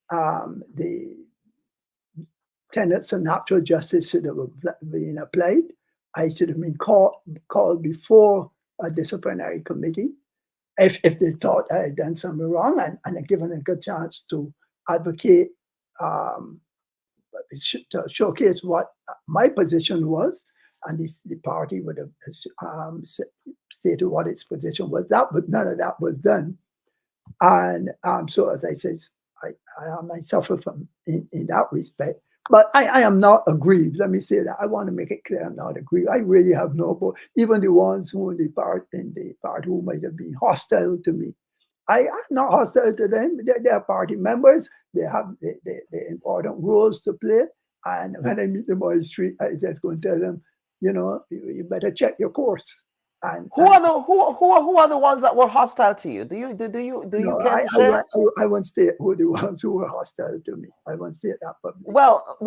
the tenets of natural justice should have been applied. I should have been called before a disciplinary committee if they thought I had done something wrong and given a good chance to advocate, to showcase what my position was, and the party would have stated what its position was. But none of that was done. And so, as I said, I suffer from in that respect. But I am not aggrieved. Let me say that. I want to make it clear I'm not aggrieved. I really have no, but even the ones who in the party who might have been hostile to me, I'm not hostile to them. They are party members. They have the important roles to play. And when I meet them on the street, I just go and tell them, you better check your course. And who are the ones that were hostile to you? Do you care to share? I won't state who the ones who were hostile to me. I won't state that publicly. Well,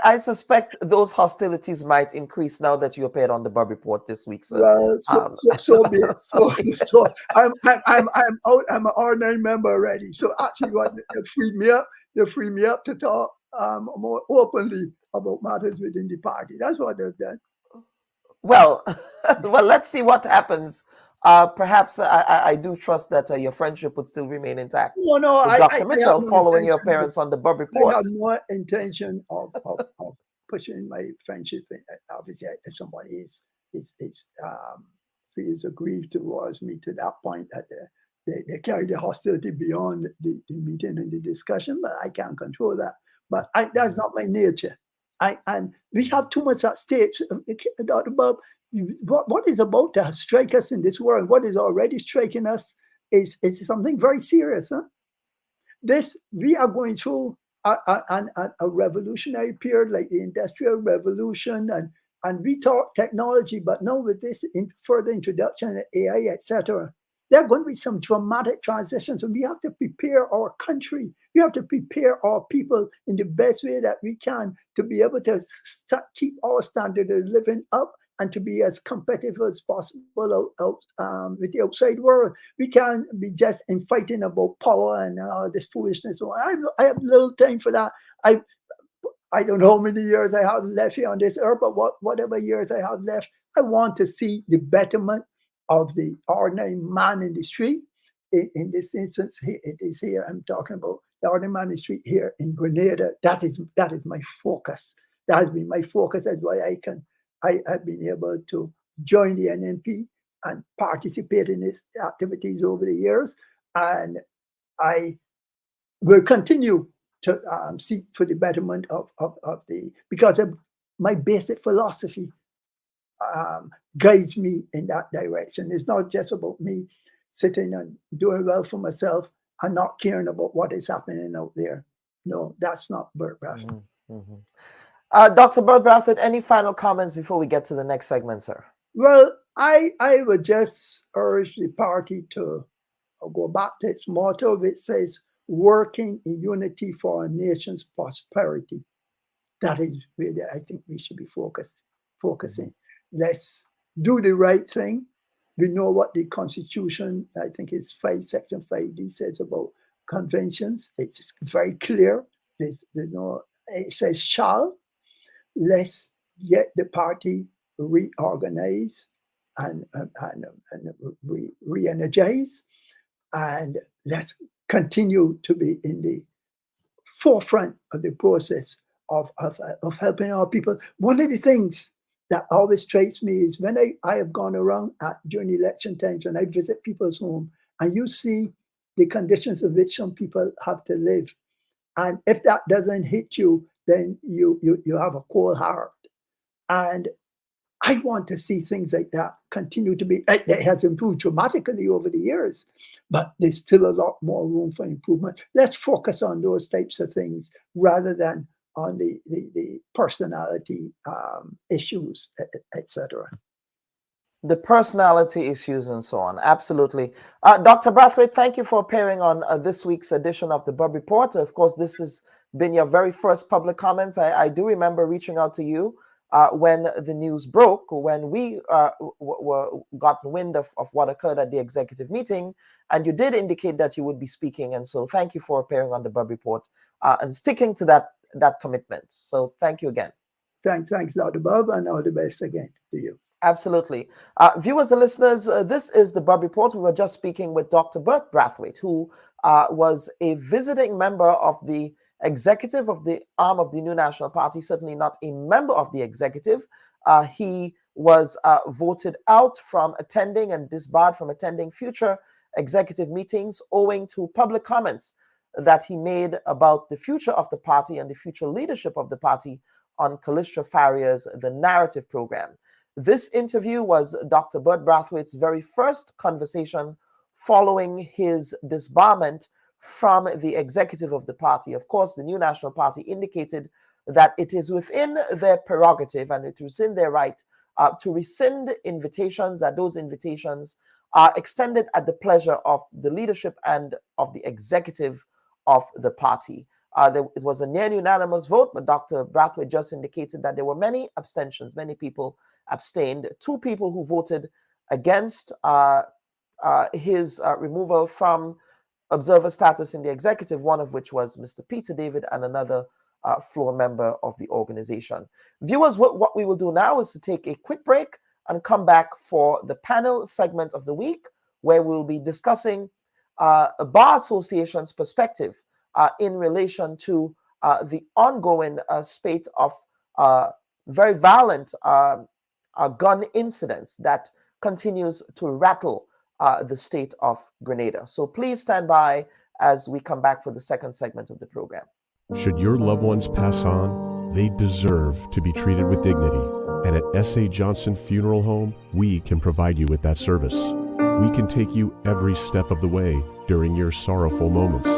I suspect those hostilities might increase now that you appeared on the Bubb Report this week, sir. Well, so be it. So I'm out. I'm an ordinary member already. So actually, what they freed me up. They freed me up to talk more openly about matters within the party. That's what they've done. Well, let's see what happens. Perhaps I do trust that your friendship would still remain intact. No, with Dr. Mitchell, following your appearance on the Bubb Report. I have no intention of pushing my friendship. Obviously, if somebody feels aggrieved towards me to that point that they carry the hostility beyond the meeting and the discussion, but I can't control that. But that's not my nature. And we have too much at stake. Dr. Bubb, what is about to strike us in this world, what is already striking us is something very serious. Huh? We are going through a revolutionary period like the Industrial Revolution, and we talk technology, but now with this further introduction of AI, etc., there are going to be some dramatic transitions, and we have to prepare our country. We have to prepare our people in the best way that we can to be able to keep our standard of living up and to be as competitive as possible with the outside world. We can't be just fighting about power and all this foolishness. So I have little time for that. I don't know how many years I have left here on this earth, but whatever years I have left, I want to see the betterment of the ordinary man in the street. In this instance, it is here. I'm talking about the ordinary man in the street here in Grenada. That is my focus. That has been my focus. That's why I've been able to join the NNP and participate in its activities over the years. And I will continue to seek for the betterment of because of my basic philosophy guides me in that direction. It's not just about me sitting and doing well for myself and not caring about what is happening out there. No, that's not Bert Brathwaite. Dr. Bert Brathwaite, any final comments before we get to the next segment, sir? Well, I would just urge the party to go back to its motto, which says, working in unity for our nation's prosperity. That is really, I think we should be focusing. Let's do the right thing. We know what the Constitution, I think it's Section 5D says about conventions. It's very clear. There's no, it says shall. Let's get the party reorganized and re-energize, and let's continue to be in the forefront of the process of helping our people. One of the things that always strikes me is when I have gone around during election times and I visit people's home, and you see the conditions in which some people have to live. And if that doesn't hit you, then you have a cold heart. And I want to see things like that continue to be. It has improved dramatically over the years, but there's still a lot more room for improvement. Let's focus on those types of things rather than on the personality issues, etc. The personality issues and so on. Absolutely. Dr. Brathwaite, thank you for appearing on this week's edition of the Bubb Report. Of course, this has been your very first public comments. I do remember reaching out to you when the news broke, when we got wind of what occurred at the executive meeting, and you did indicate that you would be speaking. And so thank you for appearing on the Bubb Report and sticking to that commitment. So thanks again. Thanks, Dr. Bubb, and all the best again to you. Absolutely. Viewers and listeners, this is the Bubb Report. We were just speaking with Dr. Bert Brathwaite, who was a visiting member of the executive of the arm of the New National Party, certainly not a member of the executive. He was voted out from attending and disbarred from attending future executive meetings owing to public comments that he made about the future of the party and the future leadership of the party on Callistra Farrier's The Narrative program. This interview was Dr. Bert Brathwaite's very first conversation following his disbarment from the executive of the party. Of course, the New National Party indicated that it is within their prerogative and it is in their right to rescind invitations, that those invitations are extended at the pleasure of the leadership and of the executive of the party. It was a near unanimous vote, but Dr. Brathwaite just indicated that there were many abstentions. Many people abstained. 2 people who voted against his removal from observer status in the executive, one of which was Mr. Peter David and another floor member of the organization. Viewers, what we will do now is to take a quick break and come back for the panel segment of the week, where we'll be discussing a bar association's perspective in relation to the ongoing spate of very violent gun incidents that continues to rattle the state of Grenada. So please stand by as we come back for the second segment of the program. Should your loved ones pass on, they deserve to be treated with dignity. And at S.A. Johnson Funeral Home, we can provide you with that service. We can take you every step of the way during your sorrowful moments.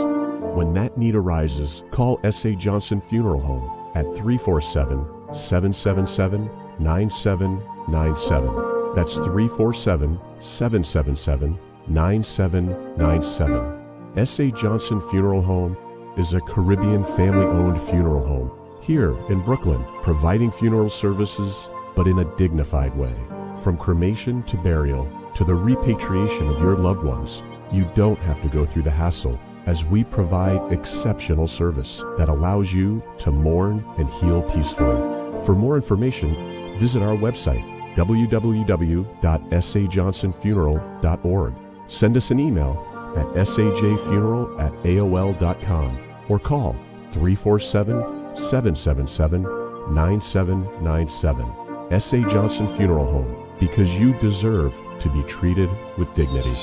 When that need arises, call S.A. Johnson Funeral Home at 347-777-9797. That's 347-777-9797. S.A. Johnson Funeral Home is a Caribbean family-owned funeral home here in Brooklyn, providing funeral services, but in a dignified way. From cremation to burial to the repatriation of your loved ones, you don't have to go through the hassle, as we provide exceptional service that allows you to mourn and heal peacefully. For more information, visit our website, www.sajohnsonfuneral.org. Send us an email at sajfuneral@aol.com or call 347-777-9797. S.A. Johnson Funeral Home, because you deserve to be treated with dignity.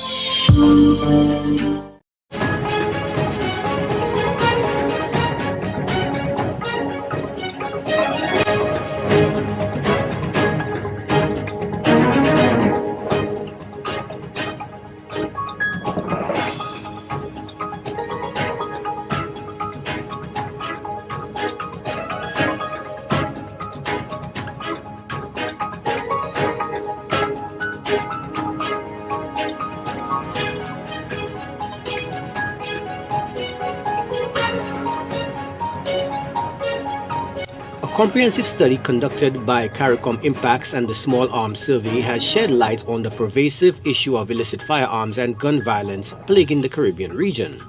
A comprehensive study conducted by CARICOM Impacts and the Small Arms Survey has shed light on the pervasive issue of illicit firearms and gun violence plaguing the Caribbean region.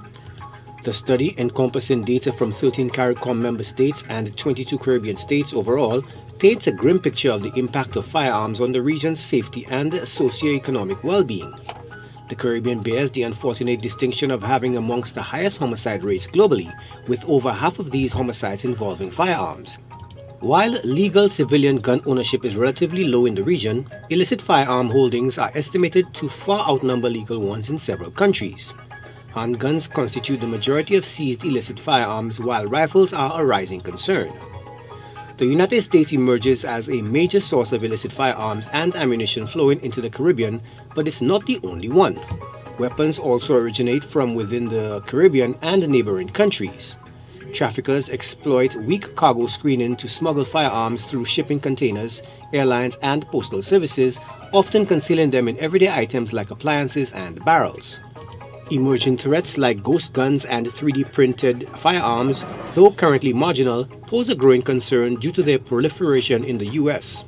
The study, encompassing data from 13 CARICOM member states and 22 Caribbean states overall, paints a grim picture of the impact of firearms on the region's safety and socio-economic well-being. The Caribbean bears the unfortunate distinction of having amongst the highest homicide rates globally, with over half of these homicides involving firearms. While legal civilian gun ownership is relatively low in the region, illicit firearm holdings are estimated to far outnumber legal ones in several countries. Handguns constitute the majority of seized illicit firearms, while rifles are a rising concern. The United States emerges as a major source of illicit firearms and ammunition flowing into the Caribbean, but it's not the only one. Weapons also originate from within the Caribbean and neighboring countries. Traffickers exploit weak cargo screening to smuggle firearms through shipping containers, airlines, and postal services, often concealing them in everyday items like appliances and barrels. Emerging threats like ghost guns and 3D printed firearms, though currently marginal, pose a growing concern due to their proliferation in the US.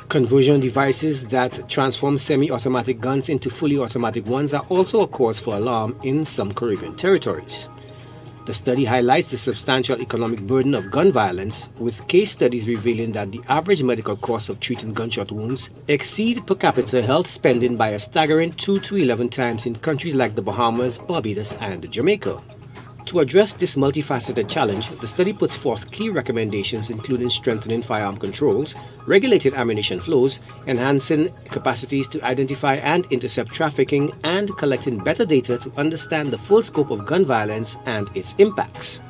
Conversion devices that transform semi-automatic guns into fully automatic ones are also a cause for alarm in some Caribbean territories. The study highlights the substantial economic burden of gun violence, with case studies revealing that the average medical costs of treating gunshot wounds exceed per capita health spending by a staggering 2 to 11 times in countries like the Bahamas, Barbados, and Jamaica. To address this multifaceted challenge, the study puts forth key recommendations including strengthening firearm controls, regulated ammunition flows, enhancing capacities to identify and intercept trafficking, and collecting better data to understand the full scope of gun violence and its impacts.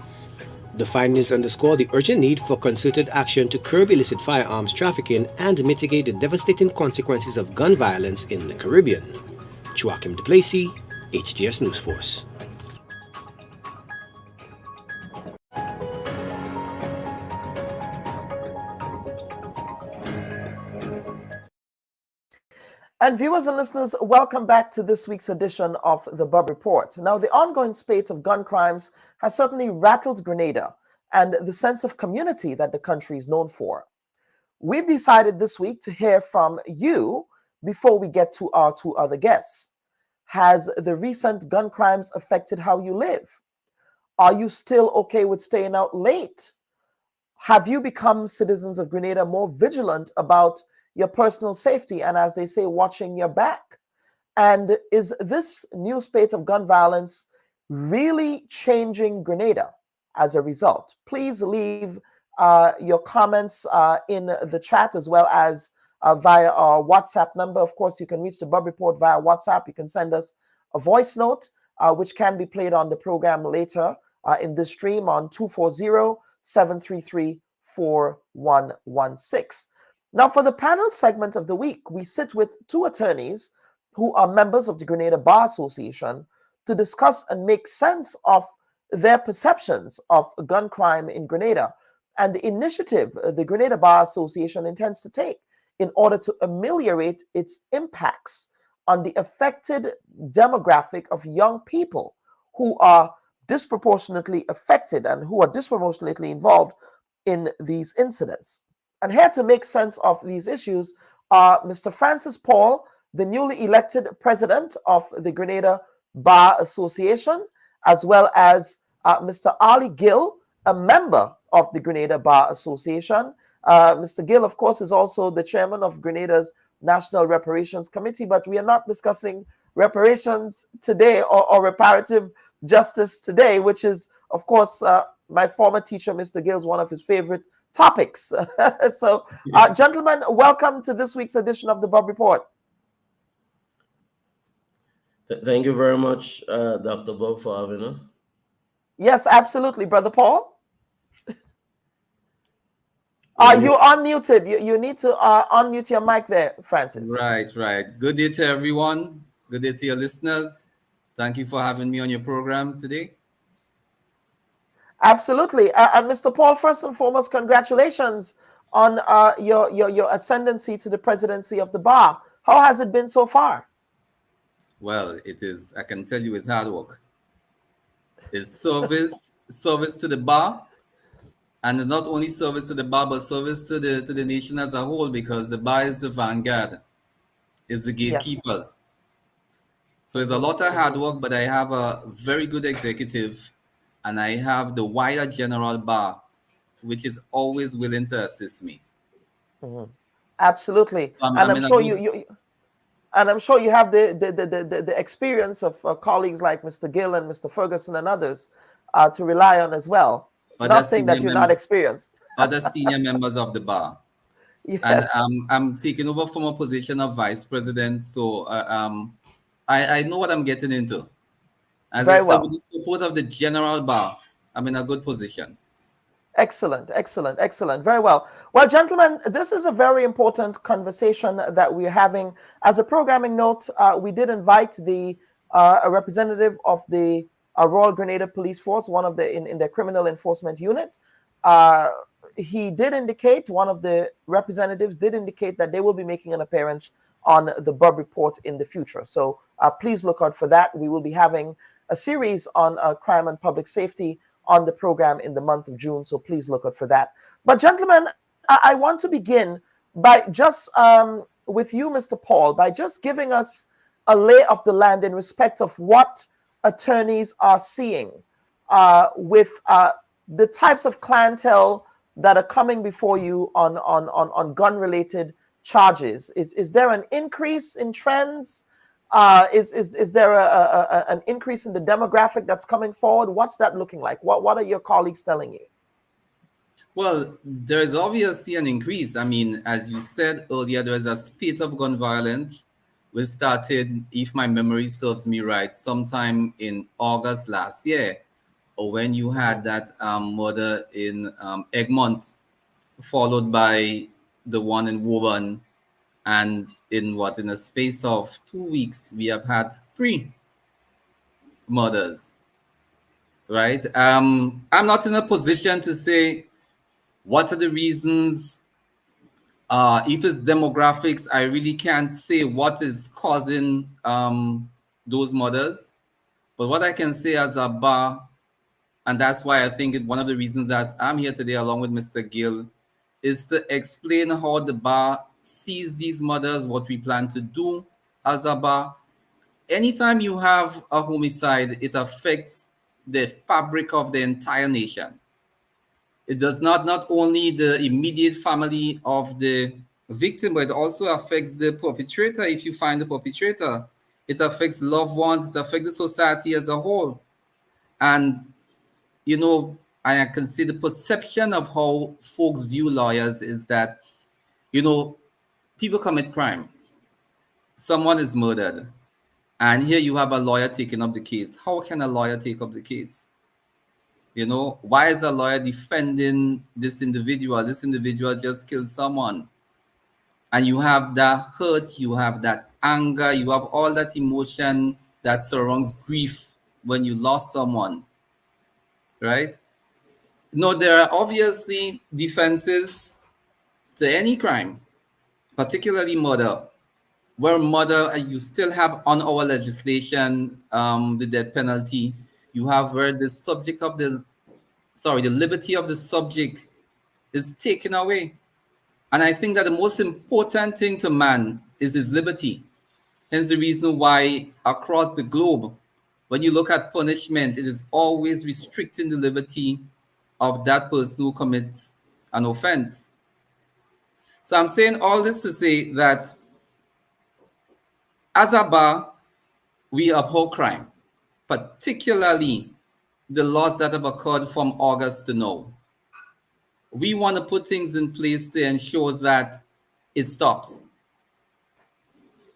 The findings underscore the urgent need for concerted action to curb illicit firearms trafficking and mitigate the devastating consequences of gun violence in the Caribbean. Joachim Duplessis, HTS News Force. And viewers and listeners, welcome back to this week's edition of the Bubb Report. Now, the ongoing spate of gun crimes has certainly rattled Grenada and the sense of community that the country is known for. We've decided this week to hear from you before we get to our two other guests. Has the recent gun crimes affected how you live? Are you still okay with staying out late? Have you become citizens of Grenada more vigilant about your personal safety and, as they say, watching your back? And is this new spate of gun violence really changing Grenada as a result? Please leave your comments in the chat, as well as via our WhatsApp number. Of course, you can reach the Bubb Report via WhatsApp. You can send us a voice note, which can be played on the program later in this stream on 240-733-4116. Now, for the panel segment of the week, we sit with two attorneys who are members of the Grenada Bar Association to discuss and make sense of their perceptions of gun crime in Grenada and the initiative the Grenada Bar Association intends to take in order to ameliorate its impacts on the affected demographic of young people who are disproportionately affected and who are disproportionately involved in these incidents. And here to make sense of these issues are Mr. Francis Paul, the newly elected president of the Grenada Bar Association, as well as Mr. Ali Gill, a member of the Grenada Bar Association. Mr. Gill, of course, is also the chairman of Grenada's National Reparations Committee, but we are not discussing reparations today or reparative justice today, which is, of course, my former teacher, Mr. Gill's, one of his favorite topics. So, gentlemen, welcome to this week's edition of the Bubb Report. Thank you very much, Dr. Bubb, for having us. Yes, absolutely. Brother Paul? You're unmuted. You need to unmute your mic there, Francis. Right. Good day to everyone. Good day to your listeners. Thank you for having me on your program today. Absolutely. And Mr. Paul, first and foremost, congratulations on your ascendancy to the presidency of the bar. How has it been so far? Well, it is, I can tell you, it's hard work. It's service to the bar, and not only service to the bar, but service to the nation as a whole, because the bar is the vanguard, is the gatekeepers. Yes. So it's a lot of hard work, but I have a very good executive, and I have the wider general bar, which is always willing to assist me. Mm-hmm. Absolutely. So I'm sure I'm sure you have the experience of colleagues like Mr. Gill and Mr. Ferguson and others to rely on as well. Not saying that you're not experienced. Other senior members of the bar. Yes. And I'm taking over from a position of vice president, so I know what I'm getting into. As I said, with the support of the general bar, I'm in a good position. Excellent, excellent, excellent. Very well. Well, gentlemen, this is a very important conversation that we're having. As a programming note, we did invite a representative of the Royal Grenada Police Force, one of the in the criminal enforcement unit. He did indicate, one of the representatives did indicate that they will be making an appearance on the Bubb Report in the future. So please look out for that. We will be having a series on crime and public safety on the program in the month of June, so please look out for that. But gentlemen, I want to begin by just with you, Mr. Paul, by just giving us a lay of the land in respect of what attorneys are seeing with the types of clientele that are coming before you on gun-related charges. Is there an increase in trends? Is there an increase in the demographic that's coming forward? What's that looking like? What are your colleagues telling you? Well, there is obviously an increase. I mean, as you said earlier, there is a spate of gun violence, which started, if my memory serves me right, sometime in August last year, or when you had that murder in Egmont, followed by the one in Woburn, and in a space of 2 weeks, we have had 3 murders, right? I'm not in a position to say what are the reasons. If it's demographics, I really can't say what is causing those murders. But what I can say as a bar, and that's why I think one of the reasons that I'm here today along with Mr. Gill, is to explain how the bar sees these murders, what we plan to do as a bar. Anytime you have a homicide, it affects the fabric of the entire nation. It does not only the immediate family of the victim, but it also affects the perpetrator. If you find the perpetrator, it affects loved ones, it affects the society as a whole. And, you know, I can see the perception of how folks view lawyers is that, you know, people commit crime. Someone is murdered. And here you have a lawyer taking up the case. How can a lawyer take up the case? You know, why is a lawyer defending this individual? This individual just killed someone. And you have that hurt, you have that anger, you have all that emotion that surrounds grief when you lost someone, right? No, there are obviously defenses to any crime, particularly murder. Where murder, you still have on our legislation the death penalty. You have where the subject of the liberty of the subject is taken away. And I think that the most important thing to man is his liberty. Hence the reason why across the globe, when you look at punishment, it is always restricting the liberty of that person who commits an offense. So I'm saying all this to say that as a bar, we uphold crime, particularly the laws that have occurred from August to now. We want to put things in place to ensure that it stops.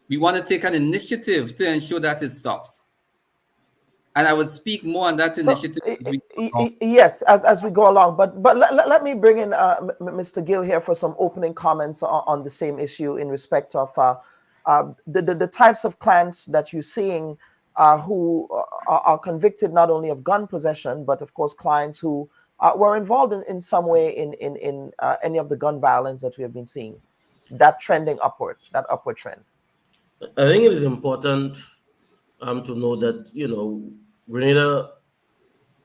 We want to take an initiative to ensure that it stops. And I will speak more on that initiative. Yes, as we go along. But let me bring in Mr. Gill here for some opening comments on the same issue in respect of the types of clients that you're seeing who are convicted not only of gun possession, but of course clients who were involved in some way in any of the gun violence that we have been seeing, that trending upward, that upward trend. I think it is important to know that, you know, Grenada,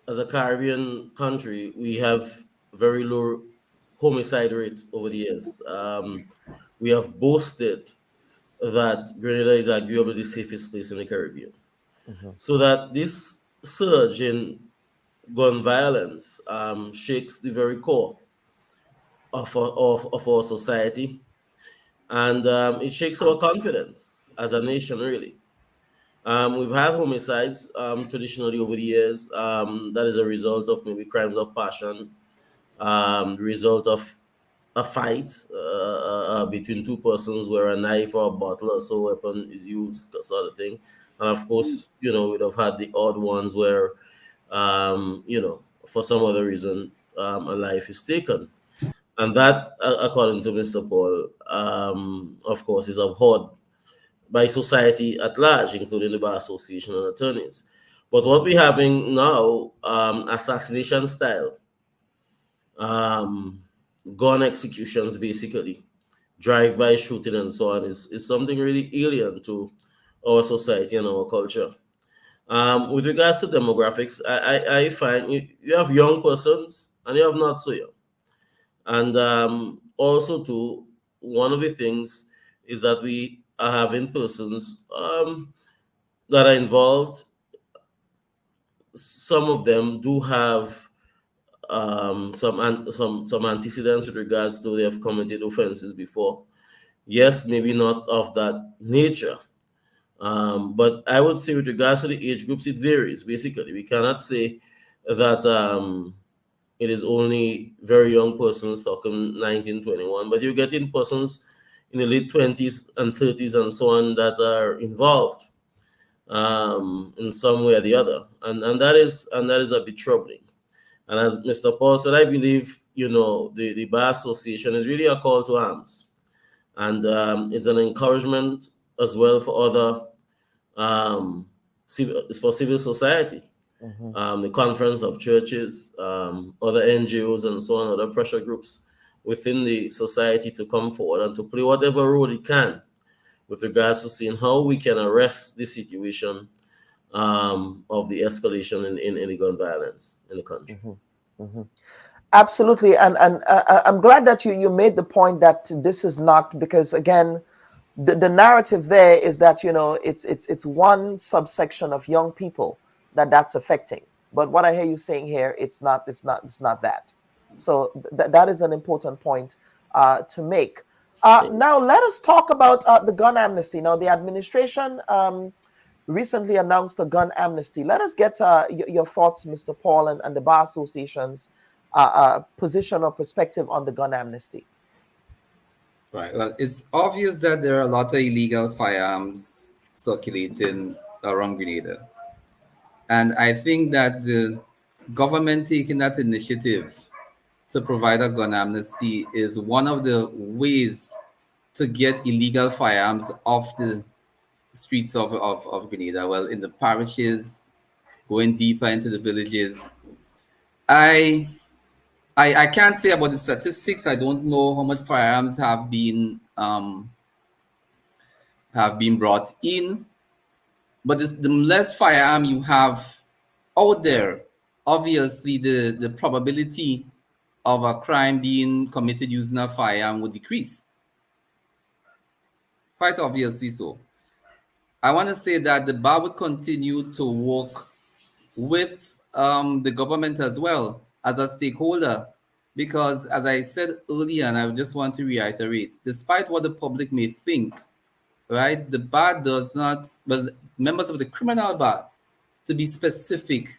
as a Caribbean country, we have very low homicide rate over the years. We have boasted that Grenada is arguably the safest place in the Caribbean. So that this surge in gun violence shakes the very core of our society, and it shakes our confidence as a nation, really. We've had homicides traditionally over the years. That is a result of maybe crimes of passion, the result of a fight between two persons where a knife or a bottle or so weapon is used, sort of thing. And of course, you know, we'd have had the odd ones where, you know, for some other reason, a life is taken. And that, according to Mr. Paul, of course, is abhorred by society at large, including the Bar Association and attorneys. But what we're having now, assassination style, gun executions, basically, drive-by shooting and so on, is something really alien to our society and our culture. With regards to demographics, I find you have young persons and you have not so young. And also, too, one of the things is that we are having persons that are involved. Some of them do have some antecedents with regards to they have committed offenses before. Yes, maybe not of that nature. But I would say with regards to the age groups, it varies. Basically, we cannot say that it is only very young persons talking 19, 21, but you're getting persons in the late 20s and 30s and so on that are involved in some way or the other. And that is a bit troubling. And as Mr. Paul said, I believe, the Bar Association is really a call to arms. And it's an encouragement as well for other, for civil society. The Conference of Churches, other NGOs and so on, other pressure groups within the society to come forward and to play whatever role it can with regards to seeing how we can arrest the situation of the escalation in the gun violence in the country. Absolutely, and I'm glad that you made the point that this is not, because again, the narrative there is that it's one subsection of young people that's affecting. But what I hear you saying here, it's not that. So that is an important point to make. Now let us talk about the gun amnesty. Now the administration recently announced a gun amnesty. Let us get your thoughts, Mr. Paul, and the Bar Association's position or perspective on the gun amnesty. Right. Well, it's obvious that there are a lot of illegal firearms circulating around Grenada. And I think that the government taking that initiative to provide a gun amnesty is one of the ways to get illegal firearms off the streets of Grenada. Well, in the parishes, going deeper into the villages. I can't say about the statistics. I don't know how much firearms have been brought in. But the less firearm you have out there, obviously the probability of a crime being committed using a firearm would decrease. Quite obviously so. I want to say that the bar would continue to work with the government as well as a stakeholder, because as I said earlier, and I just want to reiterate, despite what the public may think, right, the bar does not, well, members of the criminal bar, to be specific,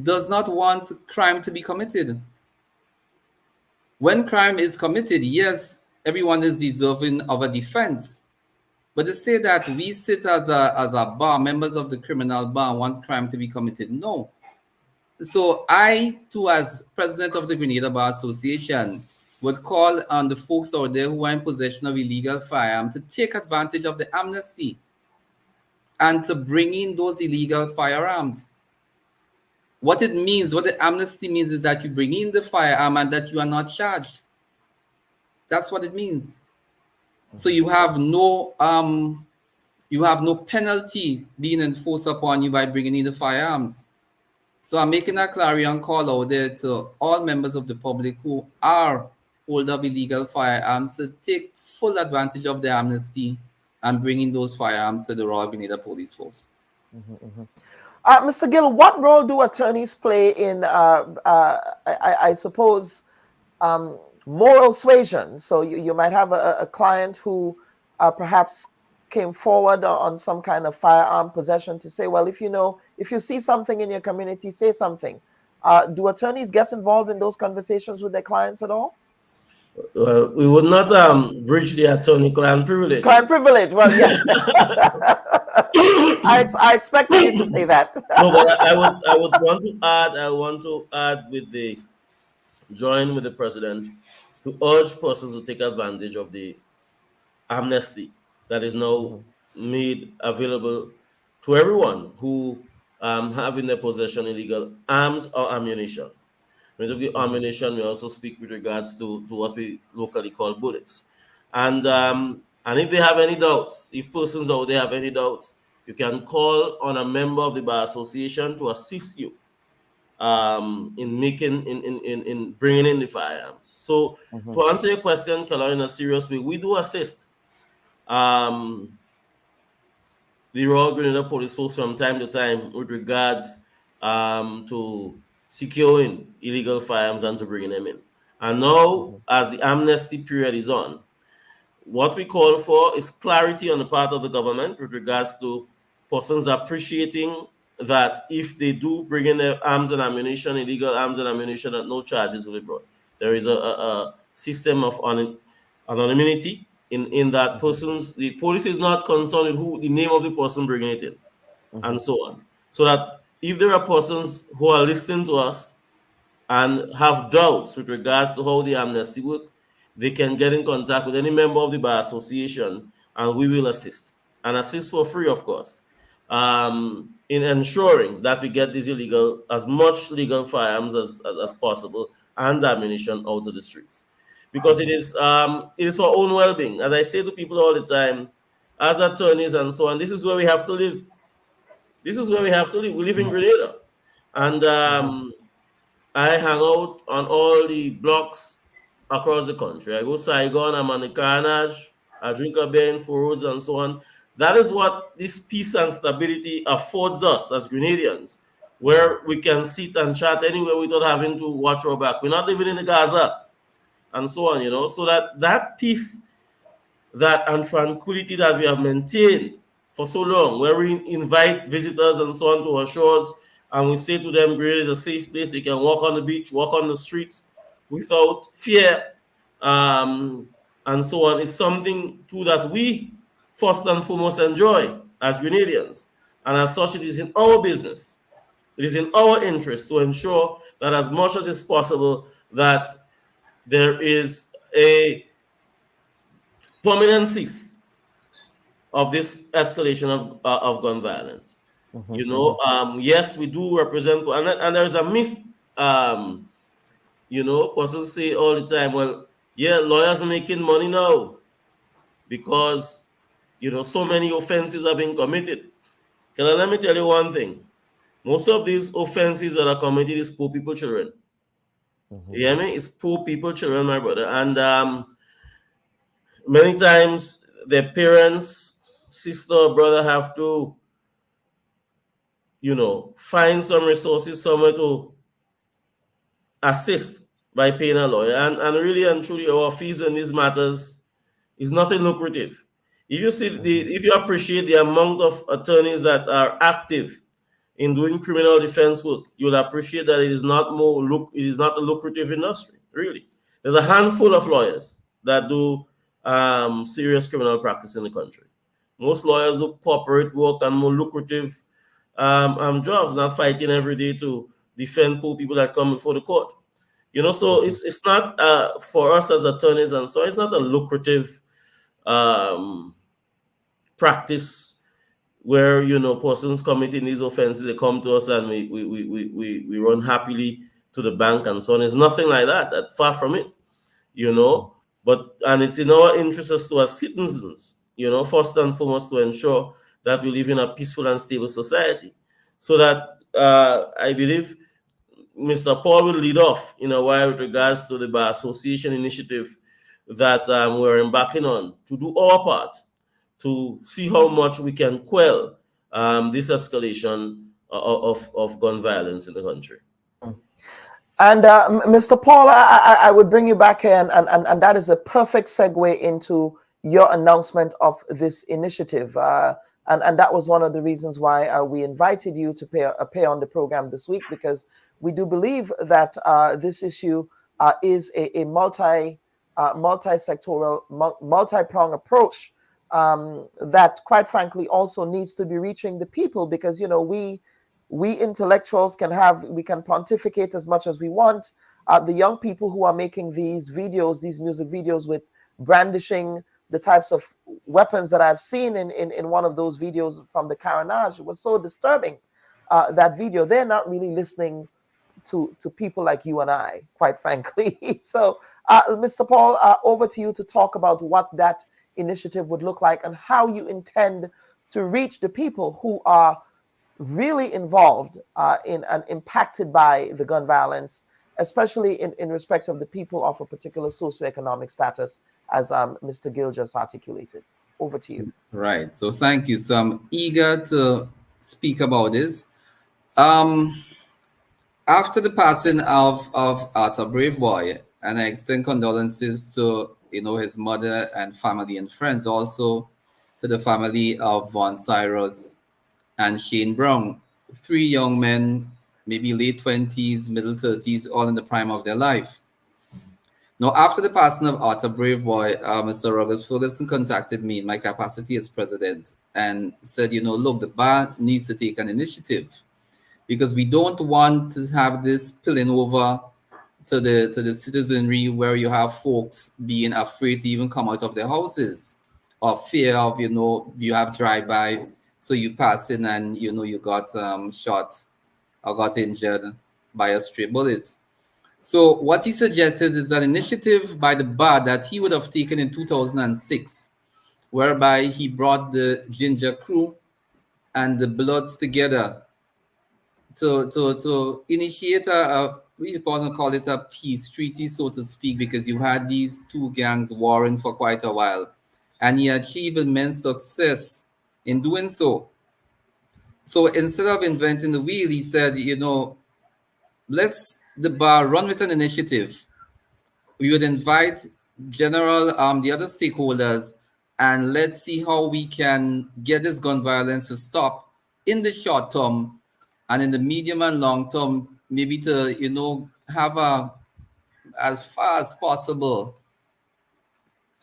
does not want crime to be committed. When crime is committed, yes, everyone is deserving of a defense. But to say that we sit as a bar, members of the criminal bar, want crime to be committed, no. So I, too, as president of the Grenada Bar Association, would call on the folks out there who are in possession of illegal firearms to take advantage of the amnesty and to bring in those illegal firearms. What it means, what the amnesty means, is that you bring in the firearm and that you are not charged. That's what it means. So you have no penalty being enforced upon you by bringing in the firearms. So I'm making a clarion call out there to all members of the public who are holder of illegal firearms to take full advantage of the amnesty and bringing those firearms to the Royal Grenada Police Force. Mr. Gill, what role do attorneys play in, I suppose, moral suasion? So you might have a client who perhaps came forward on some kind of firearm possession to say, well, if you see something in your community, say something. Do attorneys get involved in those conversations with their clients at all? Well, we would not breach the attorney-client privilege. Client privilege, well, yes. I expected you to say that. No, but I would want to add with the join with the president to urge persons to take advantage of the amnesty that is now made available to everyone who have in their possession illegal arms or ammunition. When we talk about ammunition, we also speak with regards to what we locally call bullets. And if they have any doubts, if persons out there have any doubts, you can call on a member of the Bar Association to assist you in making in bringing in the firearms. So to answer your question, Kala, in a serious way, we do assist the Royal Grenada Police Force from time to time with regards to securing illegal firearms and to bringing them in. And now, as the amnesty period is on, what we call for is clarity on the part of the government with regards to persons appreciating that if they do bring in their arms and ammunition, illegal arms and ammunition, that no charges will be brought. There is a system of anonymity in that persons, the police is not concerned with who the name of the person bringing it in, and so on. So that if there are persons who are listening to us and have doubts with regards to how the amnesty work, they can get in contact with any member of the Bar Association, and we will assist for free, of course, in ensuring that we get these as much legal firearms as possible and ammunition out of the streets, because it is for our own well-being. As I say to people all the time, as attorneys and so on, this is where we have to live. This is where we have to live. We live in Grenada, and I hang out on all the blocks across the country. I go Saigon, I'm on the Carnage, I drink a beer in Four Roads and so on. That is what this peace and stability affords us as Grenadians, where we can sit and chat anywhere without having to watch our back. We're not living in the Gaza and so on, so that peace, that and tranquility that we have maintained for so long, where we invite visitors and so on to our shores, and we say to them, Grenada is a safe place. They can walk on the beach, walk on the streets without fear, and so on. It's something too that we first and foremost enjoy as Grenadians. And as such, it is in our business, it is in our interest to ensure that as much as is possible, that there is a permanent cease of this escalation of gun violence. Yes, we do represent, and there's a myth, persons say all the time, well, yeah, lawyers are making money now because, so many offenses are being committed. Let me tell you one thing. Most of these offenses that are committed is poor people children. You hear me? It's poor people children, my brother. And many times their parents, sister or brother have to, find some resources somewhere to assist by paying a lawyer. And really and truly, our fees in these matters is nothing lucrative. If you see if you appreciate the amount of attorneys that are active in doing criminal defense work, you'll appreciate that it is not a lucrative industry, really. There's a handful of lawyers that do serious criminal practice in the country. Most lawyers do corporate work and more lucrative jobs, not fighting every day to defend poor people that come before the court. So it's not for us as attorneys, and so it's not a lucrative practice where persons committing these offenses, they come to us and we run happily to the bank and so on. It's nothing like that. Far from it, and it's in our interest as citizens, first and foremost, to ensure that we live in a peaceful and stable society. So that I believe Mr. Paul will lead off in a while with regards to the Bar Association initiative that we're embarking on to do our part to see how much we can quell this escalation of gun violence in the country. And Mr. Paul, I would bring you back in, and that is a perfect segue into your announcement of this initiative. And that was one of the reasons why we invited you to appear on the program this week, because we do believe that this issue is a multi-sectoral, multi-pronged approach that, quite frankly, also needs to be reaching the people, because we intellectuals we can pontificate as much as we want, the young people who are making these videos, these music videos with brandishing the types of weapons that I've seen in one of those videos from the Carnage. It was so disturbing, that video. They're not really listening to people like you and I, quite frankly. So, Mr. Paul, over to you to talk about what that initiative would look like and how you intend to reach the people who are really involved in and impacted by the gun violence, especially in respect of the people of a particular socioeconomic status, as Mr. Gill just articulated. Over to you. Right. So thank you. So I'm eager to speak about this. After the passing of Arthur Brathwaite, and I extend condolences to his mother and family and friends, also to the family of Von Cyrus and Shane Brown, 3 young men, maybe late 20s, middle 30s, all in the prime of their life. Now, after the passing of Arthur Brathwaite, Mr. Ruggles Ferguson contacted me in my capacity as president and said, look, the bar needs to take an initiative, because we don't want to have this spilling over to the citizenry, where you have folks being afraid to even come out of their houses, or fear of, you have drive-by, so you pass in and, you got shot or got injured by a stray bullet. So what he suggested is an initiative by the bar that he would have taken in 2006, whereby he brought the Ginger crew and the Bloods together to initiate we want to call it a peace treaty, so to speak, because you had these 2 gangs warring for quite a while, and he achieved immense success in doing so. So instead of inventing the wheel, he said, let's the bar run with an initiative. We would invite the other stakeholders, and let's see how we can get this gun violence to stop in the short term, and in the medium and long term, maybe to, have as far as possible,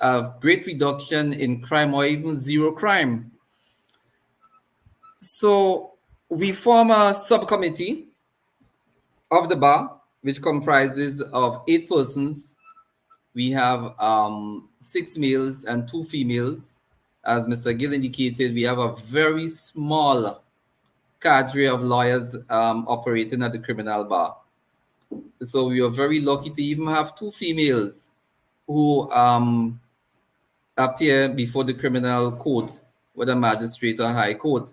a great reduction in crime, or even zero crime. So we form a subcommittee of the bar, which comprises of 8 persons. We have 6 males and 2 females. As Mr. Gill indicated, we have a very small cadre of lawyers operating at the criminal bar. So we are very lucky to even have 2 females who appear before the criminal court, whether magistrate or high court.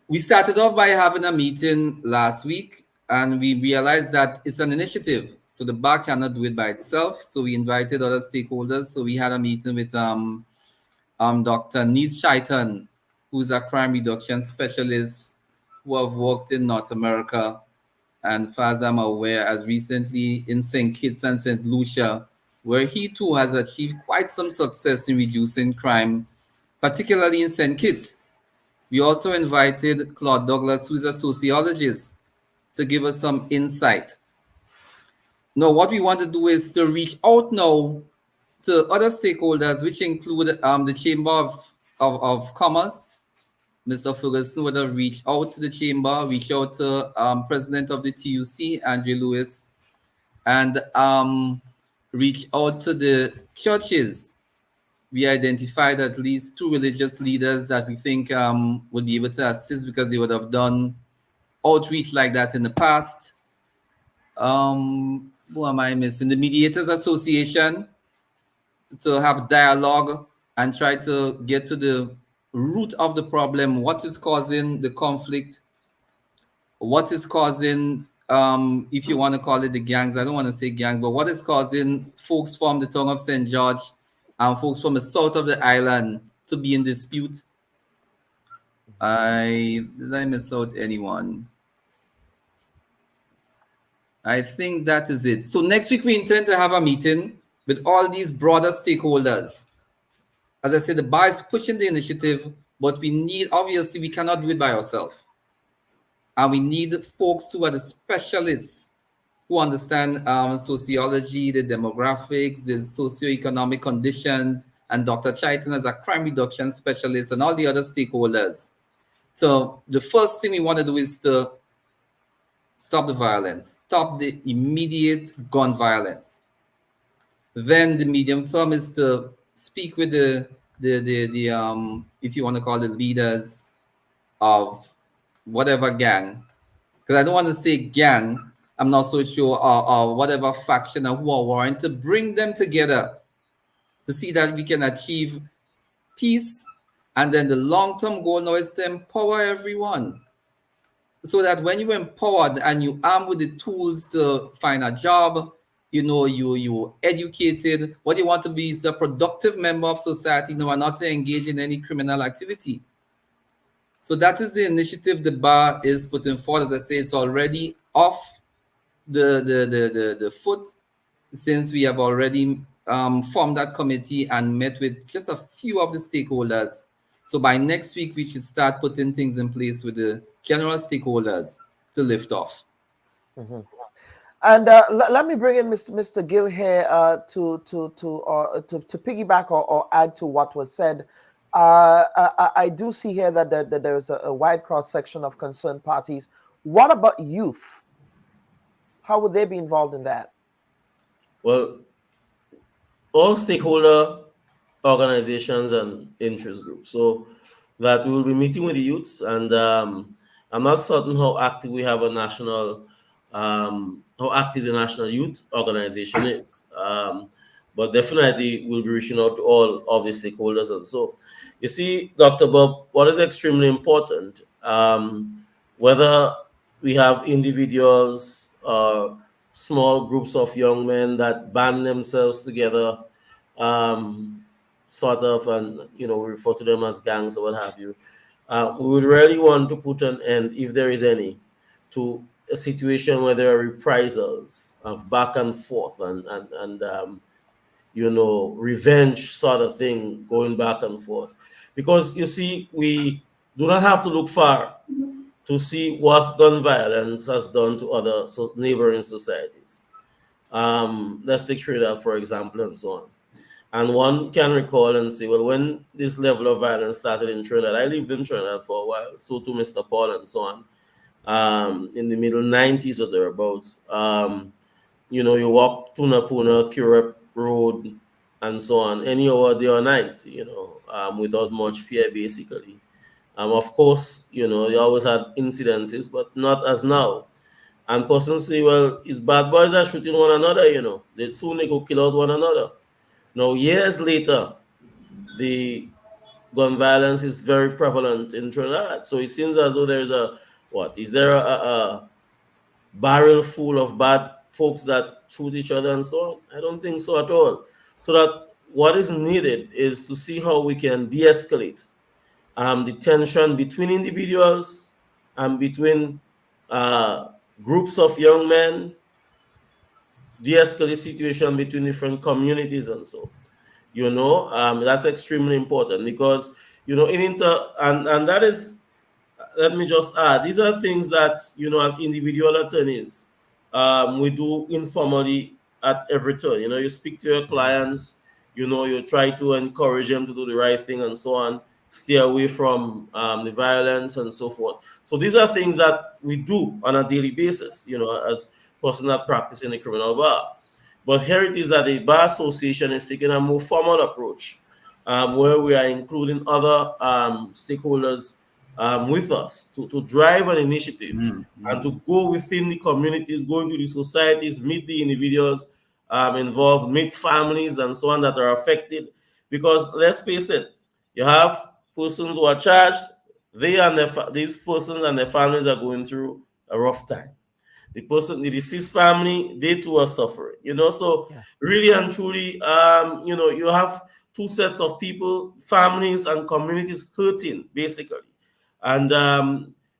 We started off by having a meeting last week, and we realized that it's an initiative, so the bar cannot do it by itself. So we invited other stakeholders. So we had a meeting with Dr. Niz Chaitan, who's a crime reduction specialist who have worked in North America, and as far as I'm aware, as recently in St. Kitts and St. Lucia, where he too has achieved quite some success in reducing crime, particularly in St. Kitts. We also invited Claude Douglas, who is a sociologist, to give us some insight. Now, what we want to do is to reach out now to other stakeholders, which include the Chamber of Commerce. Mr. Ferguson would have reached out to the Chamber, reach out to President of the TUC, Andrew Lewis, and reach out to the churches. We identified at least 2 religious leaders that we think would be able to assist, because they would have done outreach like that in the past. Who am I missing? The Mediators Association, to have dialogue and try to get to the root of the problem. What is causing the conflict? What is causing, if you want to call it the gangs, I don't want to say gangs, but what is causing folks from the town of St. George and folks from the south of the island to be in dispute? Did I miss out anyone? I think that is it. So next week we intend to have a meeting with all these broader stakeholders. As I said, the bar is pushing the initiative, but we need, obviously, we cannot do it by ourselves. And we need folks who are the specialists, who understand sociology, the demographics, the socioeconomic conditions, and Dr. Chaitan as a crime reduction specialist, and all the other stakeholders. So the first thing we want to do is to stop the violence, stop the immediate gun violence. Then the medium term is to speak with the if you want to call the leaders of whatever gang, because I don't want to say gang, I'm not so sure, or whatever faction or who are warring, to bring them together to see that we can achieve peace. And then the long-term goal now is to empower everyone, so that when you're empowered and you armed with the tools to find a job, you educated, what you want to be is a productive member of society, and not to engage in any criminal activity. So that is the initiative the bar is putting forward. As I say, it's already off the foot, since we have already formed that committee and met with just a few of the stakeholders. So by next week, we should start putting things in place with the general stakeholders to lift off. Mm-hmm. And let me bring in Mr. Gill here to piggyback or add to what was said. I do see here that there's a wide cross section of concerned parties. What about youth? How would they be involved in that? Well, all stakeholder organizations and interest groups. So that we will be meeting with the youths, and I'm not certain how active we have a national, how active the national youth organization is. But definitely we'll be reaching out to all of the stakeholders. And so, you see, Dr. Bubb, what is extremely important, whether we have individuals, small groups of young men that band themselves together, sort of, and we refer to them as gangs or what have you. We would really want to put an end, if there is any, to a situation where there are reprisals of back and forth and revenge sort of thing going back and forth. Because you see, we do not have to look far to see what gun violence has done to other neighboring societies. Let's take Trinidad, for example, and so on. And one can recall and say, well, when this level of violence started in Trinidad, I lived in Trinidad for a while, so too Mr. Paul and so on, in the middle 90s or thereabouts. You walk Tunapuna, Curep Road, and so on, any hour, day or night, without much fear, basically. Of course, you always had incidences, but not as now. And persons say, well, it's bad boys are shooting one another, They soon go kill out one another. Now, years later, the gun violence is very prevalent in Trinidad. So it seems as though there's is there a barrel full of bad folks that shoot each other and so on? I don't think so at all. So that what is needed is to see how we can de-escalate the tension between individuals and between groups of young men, de-escalate situation between different communities and so. That's extremely important because, and that is, let me just add, these are things that, as individual attorneys, we do informally at every turn. You speak to your clients, you try to encourage them to do the right thing and so on, stay away from the violence and so forth. So these are things that we do on a daily basis, as person that practice in the criminal bar. But here it is that the Bar Association is taking a more formal approach, where we are including other stakeholders with us to drive an initiative and to go within the communities, go into the societies, meet the individuals involved, meet families and so on that are affected. Because let's face it, you have persons who are charged, these persons and their families are going through a rough time. The deceased family, they too are suffering, so really and truly, you have two sets of people, families and communities hurting, basically. And,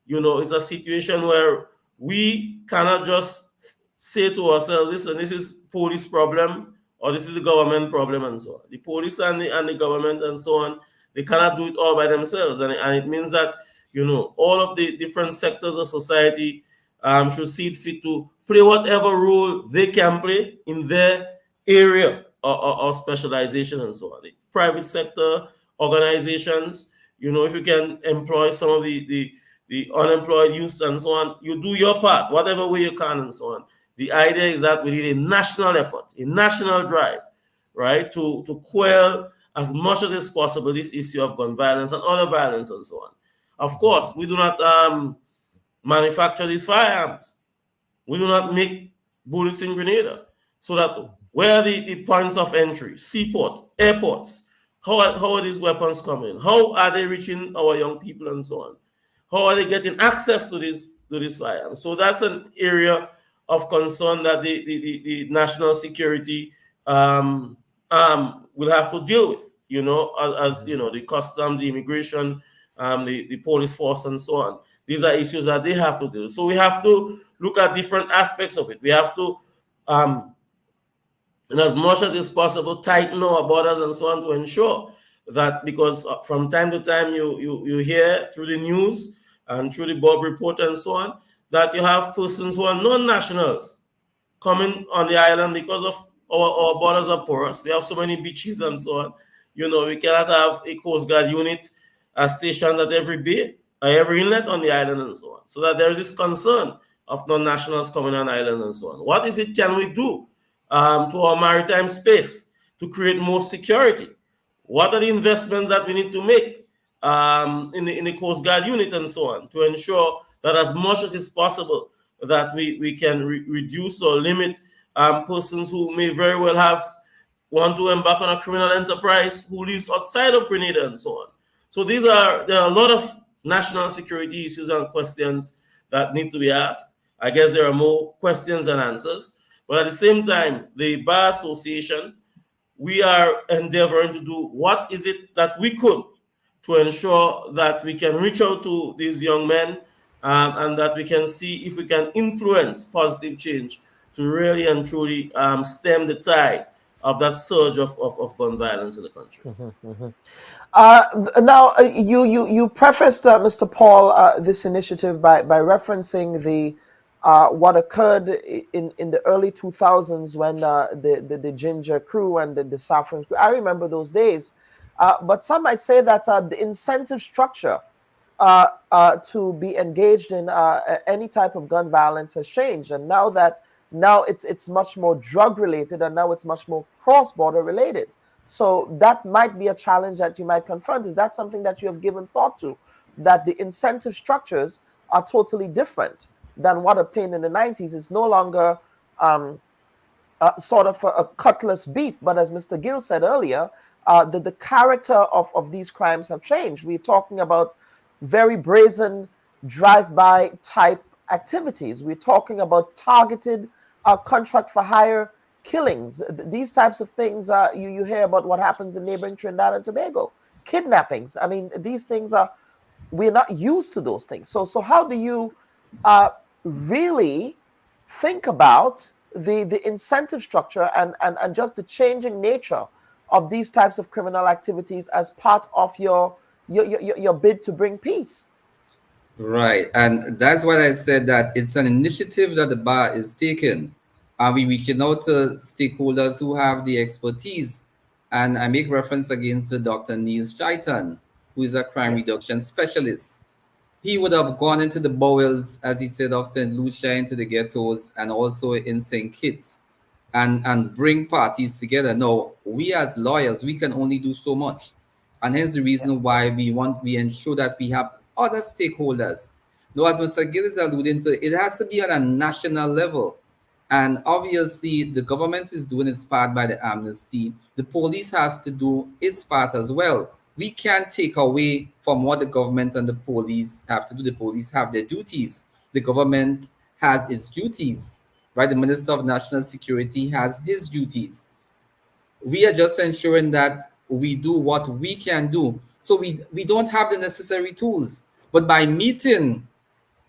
it's a situation where we cannot just say to ourselves, listen, this is police problem or this is the government problem and so on. The police and the government and so on, they cannot do it all by themselves. And it means that, all of the different sectors of society should see it fit to play whatever role they can play in their area or specialization and so on. The private sector organizations, if you can employ some of the the unemployed youth and so on. You do your part, whatever way you can and so on. The idea is that we need a national effort, a national drive, right, to quell as much as is possible this issue of gun violence and other violence and so on. Of course, we do not manufacture these firearms. We do not make bullets in Grenada. So that where are the points of entry, seaport, airports, how are these weapons coming? How are they reaching our young people and so on? How are they getting access to these firearms? So that's an area of concern that the national security will have to deal with, as the customs, the immigration, the police force and so on. These are issues that they have to deal with. So we have to look at different aspects of it. We have to, in as much as is possible, tighten our borders and so on to ensure that, because from time to time you hear through the news and through the Bubb Report and so on, that you have persons who are non-nationals coming on the island because of our borders are porous. We have so many beaches and so on. We cannot have a Coast Guard unit stationed at every bay, every inlet on the island and so on. So that there is this concern of non-nationals coming on island and so on. What is it can we do to our maritime space to create more security? What are the investments that we need to make in the Coast Guard unit and so on to ensure that as much as is possible that we can reduce or limit persons who may very well want to embark on a criminal enterprise who lives outside of Grenada and so on. So there are a lot of national security issues and questions that need to be asked. I guess there are more questions than answers. But at the same time, the Bar Association, we are endeavoring to do what is it that we could to ensure that we can reach out to these young men and that we can see if we can influence positive change to really and truly stem the tide of that surge of gun violence in the country. Now, you prefaced, Mr. Paul, this initiative by referencing the what occurred in the early 2000s when the Ginger crew and the Saffron crew. I remember those days, but some might say that the incentive structure to be engaged in any type of gun violence has changed, and now it's much more drug related, and now it's much more cross-border related. So that might be a challenge that you might confront. Is that something that you have given thought to, that the incentive structures are totally different than what obtained in the 90s? It's no longer sort of a cutlass beef, but as Mr. Gill said earlier, the character of these crimes have changed. We're talking about very brazen drive-by type activities. We're talking about targeted contract for hire killings. These types of things, you hear about what happens in neighboring Trinidad and Tobago. Kidnappings. I mean, these things we're not used to those things. So how do you really think about the incentive structure and just the changing nature of these types of criminal activities as part of your bid to bring peace? Right, and that's why I said that it's an initiative that the bar is taking. We reaching out to stakeholders who have the expertise, and I make reference again to Dr. Neil Straighton, who is a crime reduction specialist. He would have gone into the bowels, as he said, of St. Lucia, into the ghettos, and also in St. Kitts, and bring parties together. No, we as lawyers, we can only do so much, and hence the reason why we ensure that we have other stakeholders. Now, as Mr. Gill is alluding to, it has to be on a national level. And obviously, the government is doing its part by the amnesty. The police has to do its part as well. We can't take away from what the government and the police have to do. The police have their duties. The government has its duties, right? The Minister of National Security has his duties. We are just ensuring that we do what we can do. So we don't have the necessary tools. But by meeting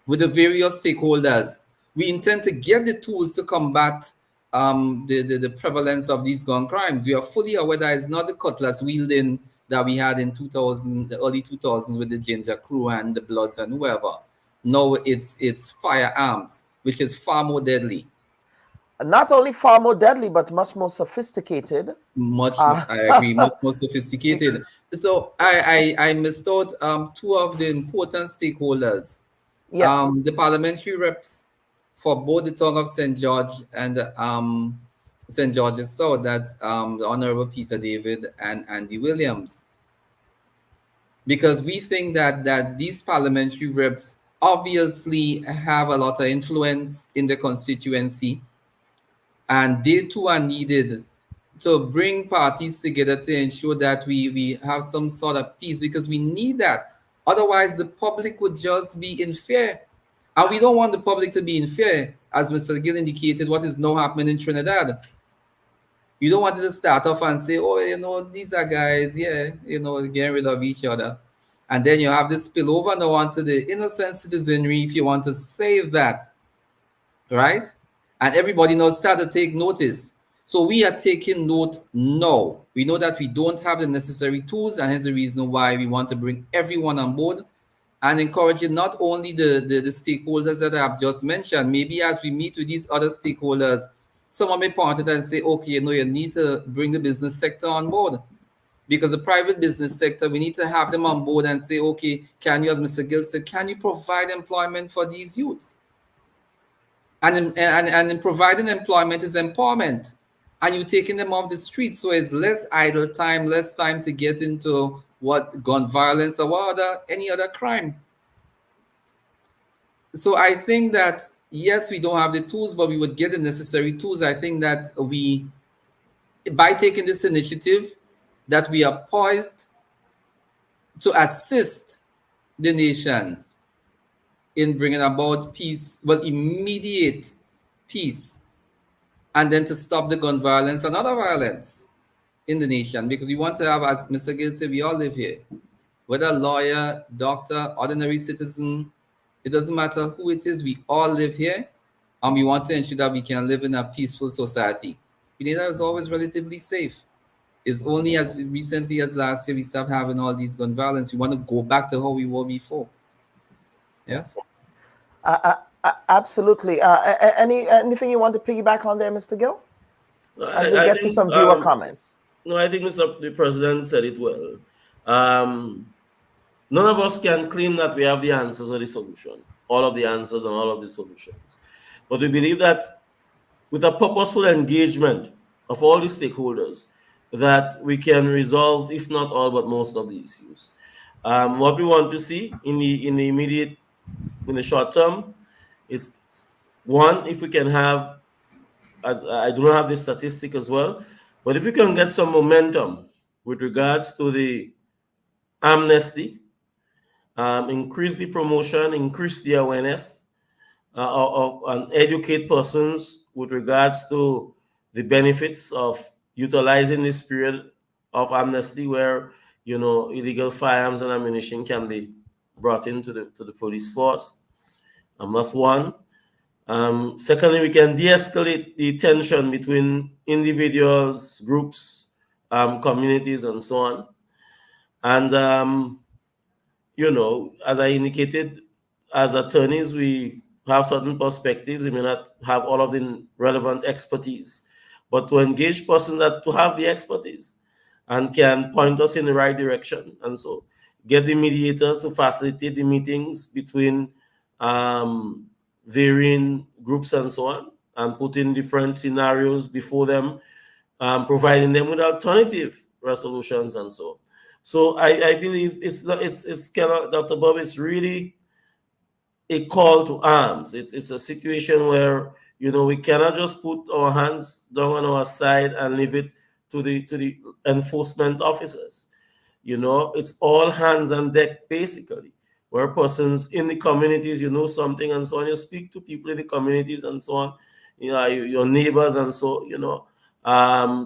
with the various stakeholders, we intend to get the tools to combat the prevalence of these gun crimes. We are fully aware that it's not the cutlass wielding that we had in the early 2000s with the Ginger crew and the Bloods and whoever. No, it's firearms, which is far more deadly. Not only far more deadly, but much more sophisticated. I agree, much more sophisticated. So I missed out two of the important stakeholders Yes. The parliamentary reps for both the tongue of St. George and St. George's South, that's the Honorable Peter David and Andy Williams. Because we think that these parliamentary reps obviously have a lot of influence in the constituency, and they too are needed to bring parties together to ensure that we have some sort of peace, because we need that. Otherwise, the public would just be in fear. And we don't want the public to be in fear, as Mr. Gill indicated, what is now happening in Trinidad. You don't want to start off and say, oh, these are guys, getting rid of each other. And then you have this spillover now onto the innocent citizenry if you want to save that, right? And everybody now start to take notice. So we are taking note now. We know that we don't have the necessary tools, and here's the reason why we want to bring everyone on board and encouraging not only the stakeholders that I have just mentioned. Maybe as we meet with these other stakeholders, someone may point it and say, okay, you need to bring the business sector on board. Because the private business sector, we need to have them on board and say, okay, can you, as Mr. Gill said, can you provide employment for these youths? And in providing employment is empowerment. And you're taking them off the street. So it's less idle time, less time to get into gun violence or any other crime. So I think that, yes, we don't have the tools, but we would get the necessary tools. I think that by taking this initiative, that we are poised to assist the nation in bringing about peace, immediate peace, and then to stop the gun violence and other violence in the nation. Because we want to have, as Mr. Gill said, we all live here. Whether lawyer, doctor, ordinary citizen, it doesn't matter who it is, we all live here, and we want to ensure that we can live in a peaceful society. Grenada is always relatively safe. It's only as recently as last year we stopped having all these gun violence. We want to go back to how we were before. Yes? Absolutely. Anything you want to piggyback on there, Mr. Gill? And we'll get to some viewer comments. No, I think the President said it well. None of us can claim that we have the answers or the solution, all of the answers and all of the solutions. But we believe that with a purposeful engagement of all the stakeholders, that we can resolve, if not all, but most of the issues. What we want to see in the short term is, one, if we can have, as I do not have the statistic as well, but if we can get some momentum with regards to the amnesty, increase the promotion, increase the awareness, and educate persons with regards to the benefits of utilizing this period of amnesty, where illegal firearms and ammunition can be brought into the police force. That's one. Secondly, we can de-escalate the tension between individuals, groups, communities, and so on. And as I indicated, as attorneys, we have certain perspectives. We may not have all of the relevant expertise, but to engage persons that to have the expertise and can point us in the right direction. And so get the mediators to facilitate the meetings between varying groups and so on, and put in different scenarios before them, providing them with alternative resolutions and so on. So I believe it's kind of, Dr. Bubb, it's really a call to arms. It's a situation where we cannot just put our hands down on our side and leave it to the enforcement officers. It's all hands on deck basically, where persons in the communities, something and so on, you speak to people in the communities and so on, your neighbors and so,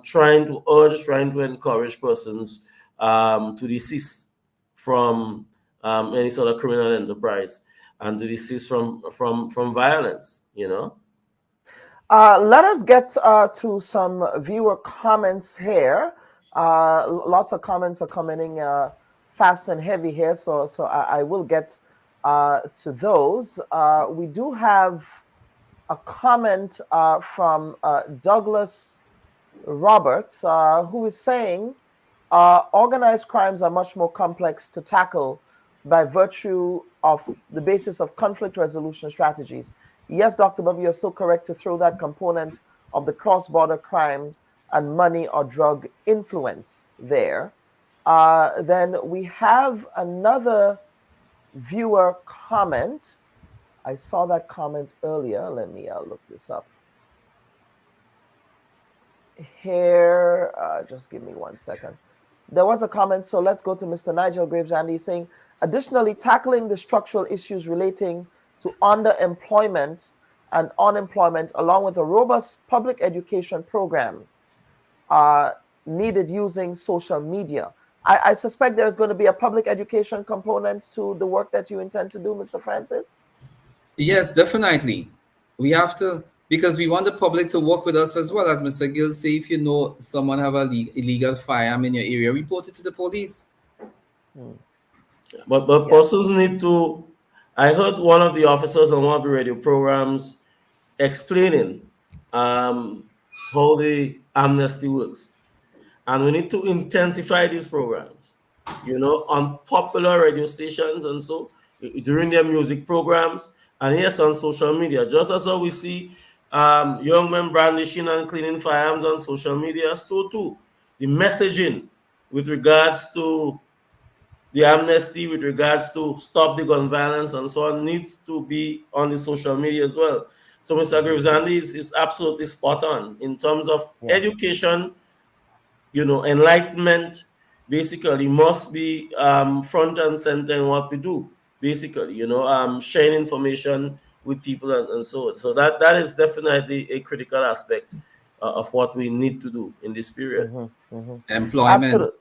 trying to urge, trying to encourage persons to desist from any sort of criminal enterprise and to desist from violence, Let us get to some viewer comments here. Lots of comments are coming in fast and heavy here, so I will get to those. We do have a comment from Douglas Roberts, who is saying organized crimes are much more complex to tackle by virtue of the basis of conflict resolution strategies. Yes, Dr. Bubb, you're so correct to throw that component of the cross-border crime and money or drug influence there. Then we have another viewer comment. I saw that comment earlier. Let me look this up. Here, just give me 1 second. There was a comment, so let's go to Mr. Nigel Graves, and he's saying, additionally, tackling the structural issues relating to underemployment and unemployment, along with a robust public education program, needed using social media. I suspect there's going to be a public education component to the work that you intend to do, Mr. Francis? Yes, definitely. We have to, because we want the public to work with us as well. As Mr. Gill say, if you know someone have a illegal firearm in your area, report it to the police. But persons need to. I heard one of the officers on one of the radio programs explaining how the amnesty works, and we need to intensify these programs. You know, on popular radio stations and so during their music programs, and yes, on social media. Just as how we see young men brandishing and cleaning firearms on social media, so too the messaging with regards to the amnesty, with regards to stop the gun violence and so on, needs to be on the social media as well. So Mr. Graves is absolutely spot on in terms of education. You know, enlightenment basically must be front and center in what we do. Basically, you know, sharing information with people and so on. So that is definitely a critical aspect of what we need to do in this period. Employment. Absolutely.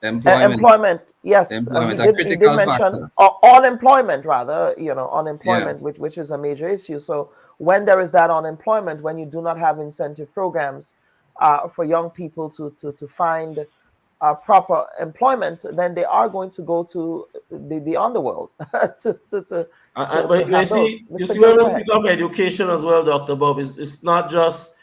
Employment. Yes. Employment, He did mention unemployment, rather, you know, unemployment, which is a major issue. So when there is that unemployment, when you do not have incentive programs for young people to find proper employment, then they are going to go to the underworld but you see, when we speak of education as well, Dr. Bubb, it's not just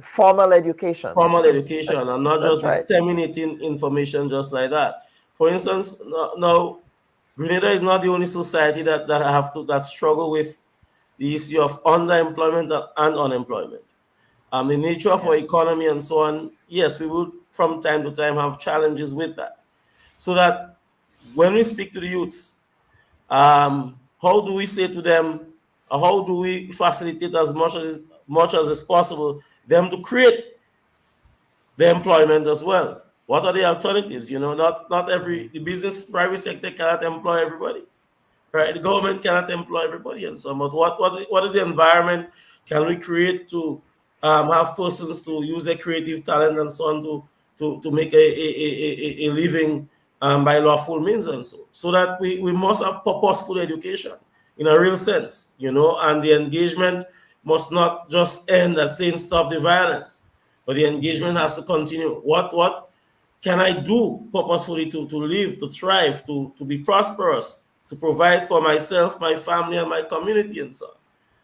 formal education. And not just disseminating information just like that. For instance, now Grenada is not the only society that struggle with the issue of underemployment and unemployment. The nature of our economy and so on, yes, we will from time to time have challenges with that. So that when we speak to the youths, how do we say to them, how do we facilitate as much as is possible them to create the employment as well? What are the alternatives? You know, not the private sector cannot employ everybody, right? The government cannot employ everybody and so on. But what is the environment can we create to have persons to use their creative talent and so on to make a living by lawful means and so that we must have purposeful education in a real sense, you know, and the engagement must not just end at saying stop the violence, but the engagement has to continue. What can I do purposefully to live, to thrive, to be prosperous, to provide for myself, my family, and my community and so on?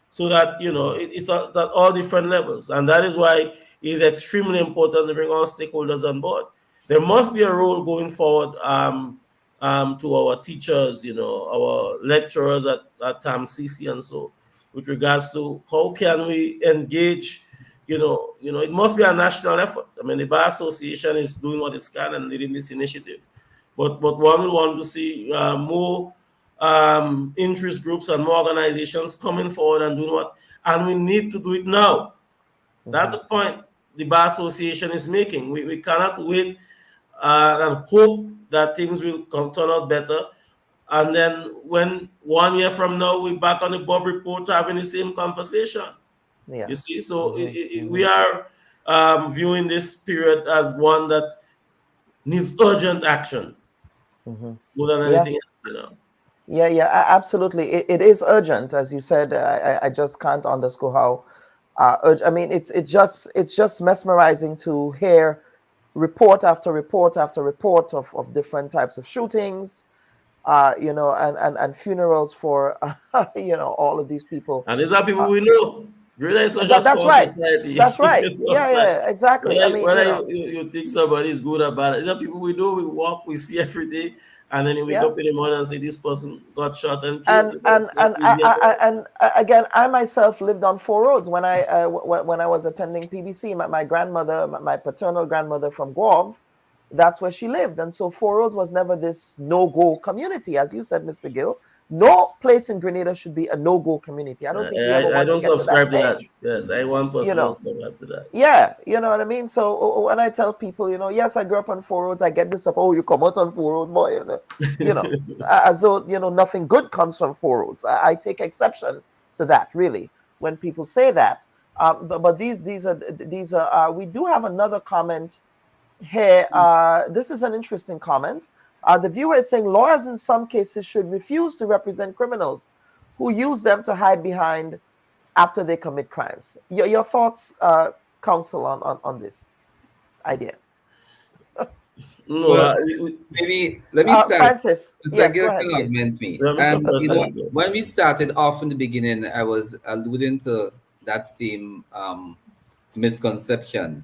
So that, you know, it's at all different levels. And that is why it is extremely important to bring all stakeholders on board. There must be a role going forward to our teachers, you know, our lecturers at TAMCC and so, with regards to how can we engage, you know, it must be a national effort. I mean, the Bar Association is doing what it can and leading this initiative. But one will want to see more interest groups and more organizations coming forward and doing what, and we need to do it now. That's the point the Bar Association is making. We cannot wait and hope that things will turn out better, and then when 1 year from now we're back on the Bubb Report having the same conversation. You see, so we are viewing this period as one that needs urgent action more than anything else, you know. Absolutely. It is urgent, as you said. I just can't underscore how urgent. I mean, it's just mesmerizing to hear report after report after report of different types of shootings, you know, and funerals for you know, all of these people. And these are people we know. That's right. Society. That's right. Exactly. Whether you think somebody is good or bad, these are people we know, we walk, we see every day, and then you wake Yeah. up in the morning and say this person got shot and killed. And again, I myself lived on Four Roads when I was attending PBC. My grandmother, my paternal grandmother from Guav, that's where she lived, and so Four Roads was never this no-go community, as you said, Mr. Gill. No place in Grenada should be a no-go community. I don't think we ever I want to don't get to that subscribe to that. stage. Yes, I one person You know. don't subscribe to that. Yeah, you know what I mean? So when I tell people, yes, I grew up on Four Roads, I get this up, oh, you come out on Four Roads, boy, as though, nothing good comes from Four Roads. I take exception to that, really, when people say that. But these are we do have another comment here. This is an interesting comment. The viewer is saying lawyers in some cases should refuse to represent criminals who use them to hide behind after they commit crimes. Your thoughts, counsel, on this idea? No, well, maybe let me start. Francis, yes, go ahead, augment me. Yeah, when we started off in the beginning, I was alluding to that same misconception.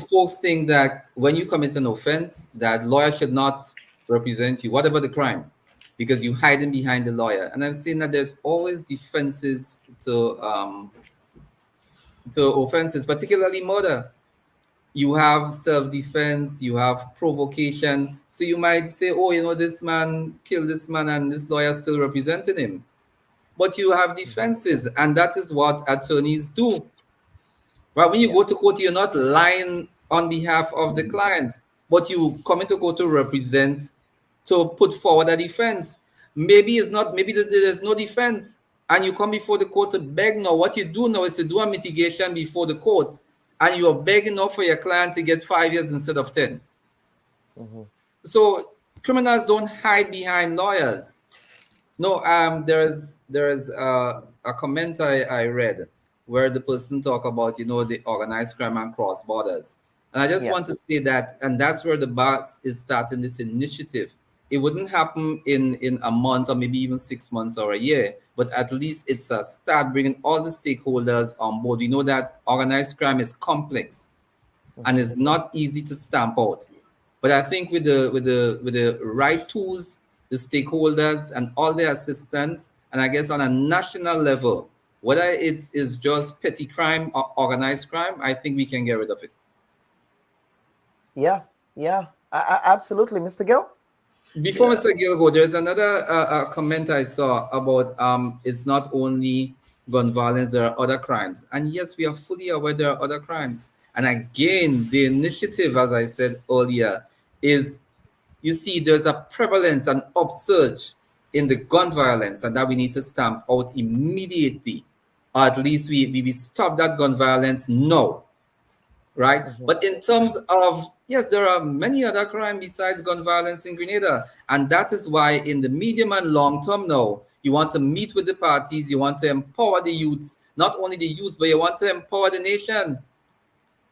Folks think that when you commit an offense, that lawyer should not represent you, whatever the crime, because you hiding behind the lawyer. And I'm saying that there's always defenses to offenses, particularly murder. You have self-defense, you have provocation. So you might say, oh, this man killed this man and this lawyer still representing him. But you have defenses, and that is what attorneys do. Right? When you go to court, you're not lying on behalf of the client, but you come into court to represent, to put forward a defense. Maybe there's no defense, and you come before the court to beg. Now, what you do now is to do a mitigation before the court, and you are begging now for your client to get 5 years instead of 10. So criminals don't hide behind lawyers. No, there's a comment I read where the person talk about, the organized crime and cross borders. And I just want to say that, and that's where the bar is starting this initiative. It wouldn't happen in a month or maybe even 6 months or a year, but at least it's a start bringing all the stakeholders on board. We know that organized crime is complex and it's not easy to stamp out. But I think with the right tools, the stakeholders and all their assistants, and I guess on a national level, whether it's just petty crime or organized crime, I think we can get rid of it. Yeah, absolutely. Mr. Gill? Before Mr. Gill go, there's another comment I saw about it's not only gun violence, there are other crimes. And yes, we are fully aware there are other crimes. And again, the initiative, as I said earlier, is, you see, there's a prevalence, an upsurge in the gun violence, and that we need to stamp out immediately. Or at least we stop that gun violence now, right? But in terms of, yes, there are many other crimes besides gun violence in Grenada. And that is why in the medium and long term now, you want to meet with the parties, you want to empower the youths, not only the youth, but you want to empower the nation.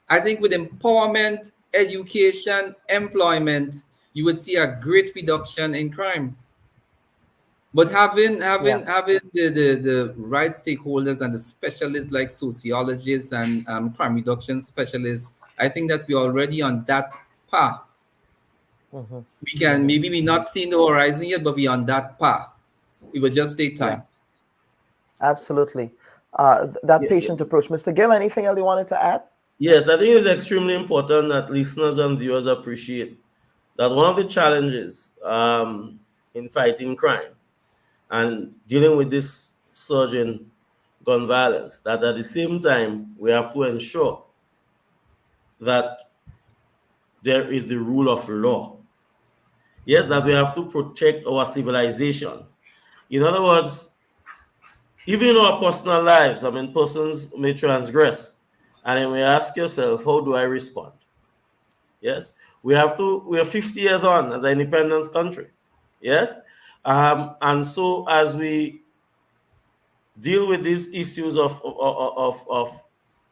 I think with empowerment, education, employment, you would see a great reduction in crime. But having the right stakeholders and the specialists like sociologists and crime reduction specialists, I think that we're already on that path. We can, maybe we're not seeing the horizon yet, but we're on that path. It will just take time. Absolutely. Patient approach. Mr. Gill, anything else you wanted to add? Yes, I think it is extremely important that listeners and viewers appreciate that one of the challenges in fighting crime and dealing with this surge in gun violence, that at the same time, we have to ensure that there is the rule of law. Yes, that we have to protect our civilization. In other words, even in our personal lives, persons may transgress. And then we ask yourself, how do I respond? Yes, we are 50 years on as an independence country. Yes, and so as we deal with these issues of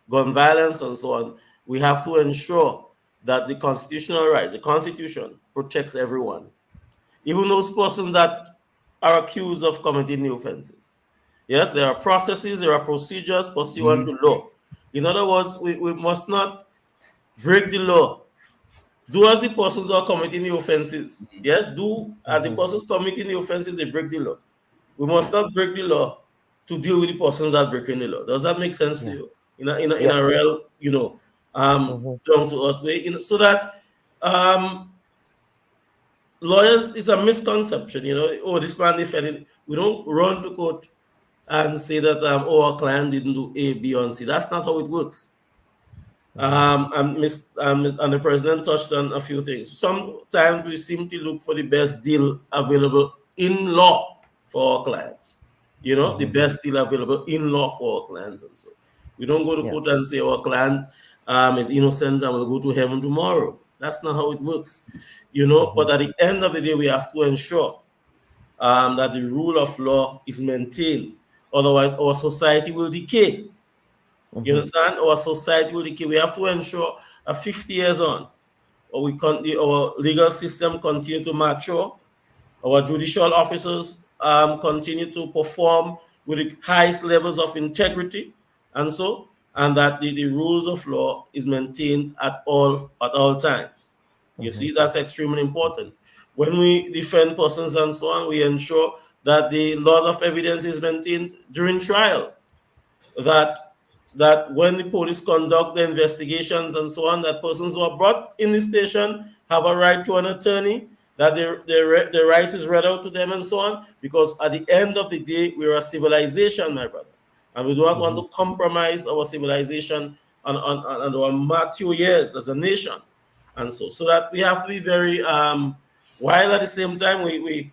gun violence and so on, we have to ensure that the constitutional rights, the Constitution, protects everyone, even those persons that are accused of committing new offenses. Yes, there are processes, there are procedures pursuant to law. In other words, we must not break the law do as the persons who are committing the offenses. Yes, do as the persons committing the offenses, they break the law. We must not break the law to deal with the persons that breaking the law. Does that make sense to you? In a real, down to earth way, so that lawyers, it's a misconception, oh, this man defended. We don't run to court and say that our client didn't do A, B, and C. That's not how it works. And the president touched on a few things. Sometimes we simply look for the best deal available in law for our clients. The best deal available in law for our clients, and so we don't go to court and say our client is innocent and will go to heaven tomorrow. That's not how it works, But at the end of the day, we have to ensure that the rule of law is maintained. Otherwise, our society will decay. You understand? Our society will decay. We have to ensure that 50 years on, our legal system continue to mature, our judicial officers continue to perform with the highest levels of integrity, and that the rules of law is maintained at all times. You see, that's extremely important. When we defend persons and so on, we ensure that the laws of evidence is maintained during trial. That when the police conduct the investigations and so on, that persons who are brought in the station have a right to an attorney, that their rights is read out to them and so on, because at the end of the day, we're a civilization, my brother. And we do not want to compromise our civilization and our mature years as a nation. And so that we have to be very, while at the same time we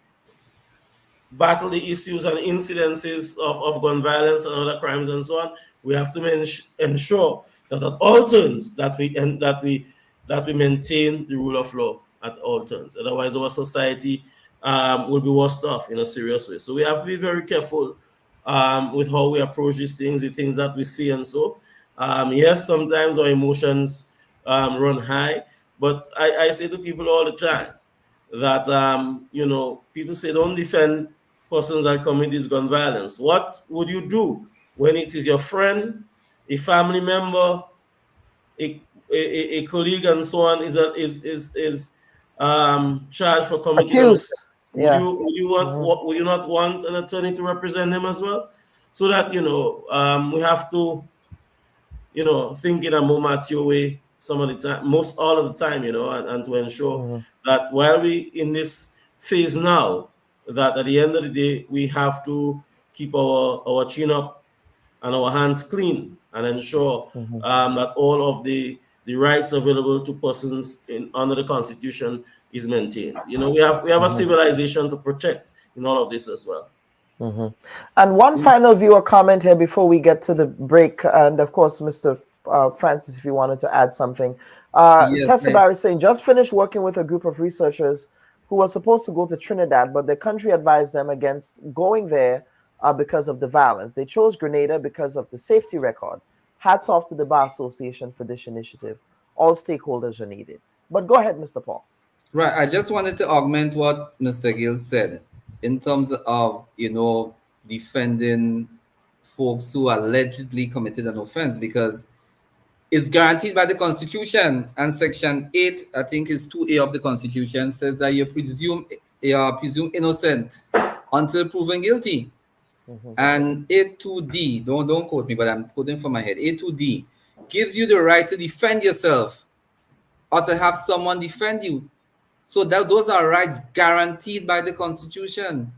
battle the issues and incidences of gun violence and other crimes and so on, we have to ensure that at all turns that we maintain the rule of law at all turns. Otherwise, our society will be worse off in a serious way. So we have to be very careful with how we approach these things, the things that we see, and so. Yes, sometimes our emotions run high, but I say to people all the time that people say don't defend persons that commit this gun violence. What would you do when it is your friend, a family member, a colleague, and so on is charged for committing accused? Would you not want an attorney to represent him as well? So that we have to think in a more mature way some of the time, all of the time, and to ensure that while we in this phase now, that at the end of the day we have to keep our chin up and our hands clean and ensure that all of the rights available to persons under the Constitution is maintained. We have a civilization to protect in all of this as well. And one final viewer comment here before we get to the break, and of course, Mr. Francis, if you wanted to add something. Tessa Barry saying, just finished working with a group of researchers who were supposed to go to Trinidad, but their country advised them against going there because of the violence. They chose Grenada because of the safety record. Hats off to the Bar Association for this initiative. All stakeholders are needed. But go ahead, Mr. Paul. Right. I just wanted to augment what Mr. Gill said in terms of, defending folks who allegedly committed an offense, because it's guaranteed by the Constitution, and Section 8, I think is 2A of the Constitution, says that you presume innocent until proven guilty. And A2D, don't quote me, but I'm quoting from my head. A2D gives you the right to defend yourself or to have someone defend you. So that those are rights guaranteed by the Constitution.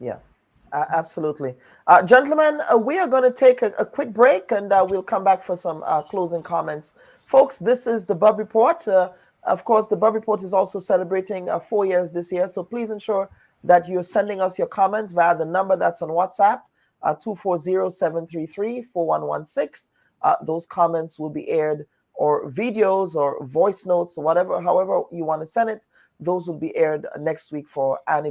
Yeah, absolutely. Gentlemen, we are going to take a quick break, and we'll come back for some closing comments. Folks, this is the Bubb Report. Of course, the Bubb Report is also celebrating 4 years this year, so please ensure that you're sending us your comments via the number that's on WhatsApp, 240-733-4116. Those comments will be aired, or videos or voice notes, or however you want to send it. Those will be aired next week for our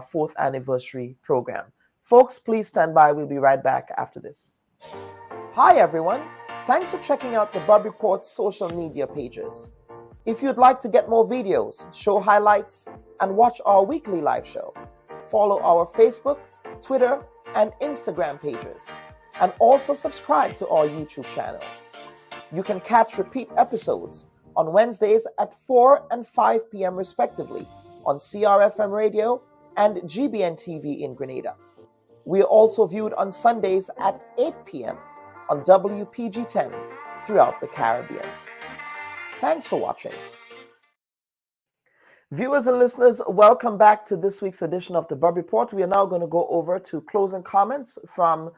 4th anniversary program. Folks, please stand by. We'll be right back after this. Hi, everyone. Thanks for checking out the Bubb Report's social media pages. If you'd like to get more videos, show highlights, and watch our weekly live show, follow our Facebook, Twitter, and Instagram pages, and also subscribe to our YouTube channel. You can catch repeat episodes on Wednesdays at 4 and 5 p.m. respectively on CRFM Radio and GBN TV in Grenada. We are also viewed on Sundays at 8 p.m. on WPG 10 throughout the Caribbean. Thanks for watching. Viewers and listeners, welcome back to this week's edition of the Bubb Report. We are now going to go over to closing comments from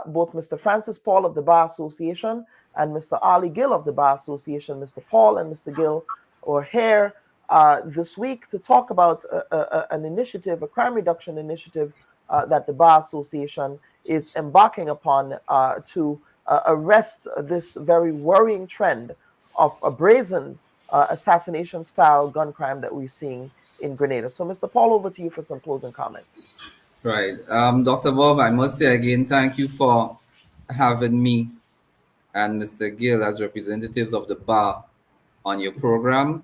both Mr. Francis Paul of the Bar Association and Mr. Ali Gill of the Bar Association. Mr. Paul and Mr. Gill are here this week to talk about an initiative, a crime reduction initiative that the Bar Association is embarking upon to arrest this very worrying trend of a brazen assassination-style gun crime that we're seeing in Grenada. So, Mr. Paul, over to you for some closing comments. Right. Dr. Bob, I must say again, thank you for having me and Mr. Gill as representatives of the bar on your program.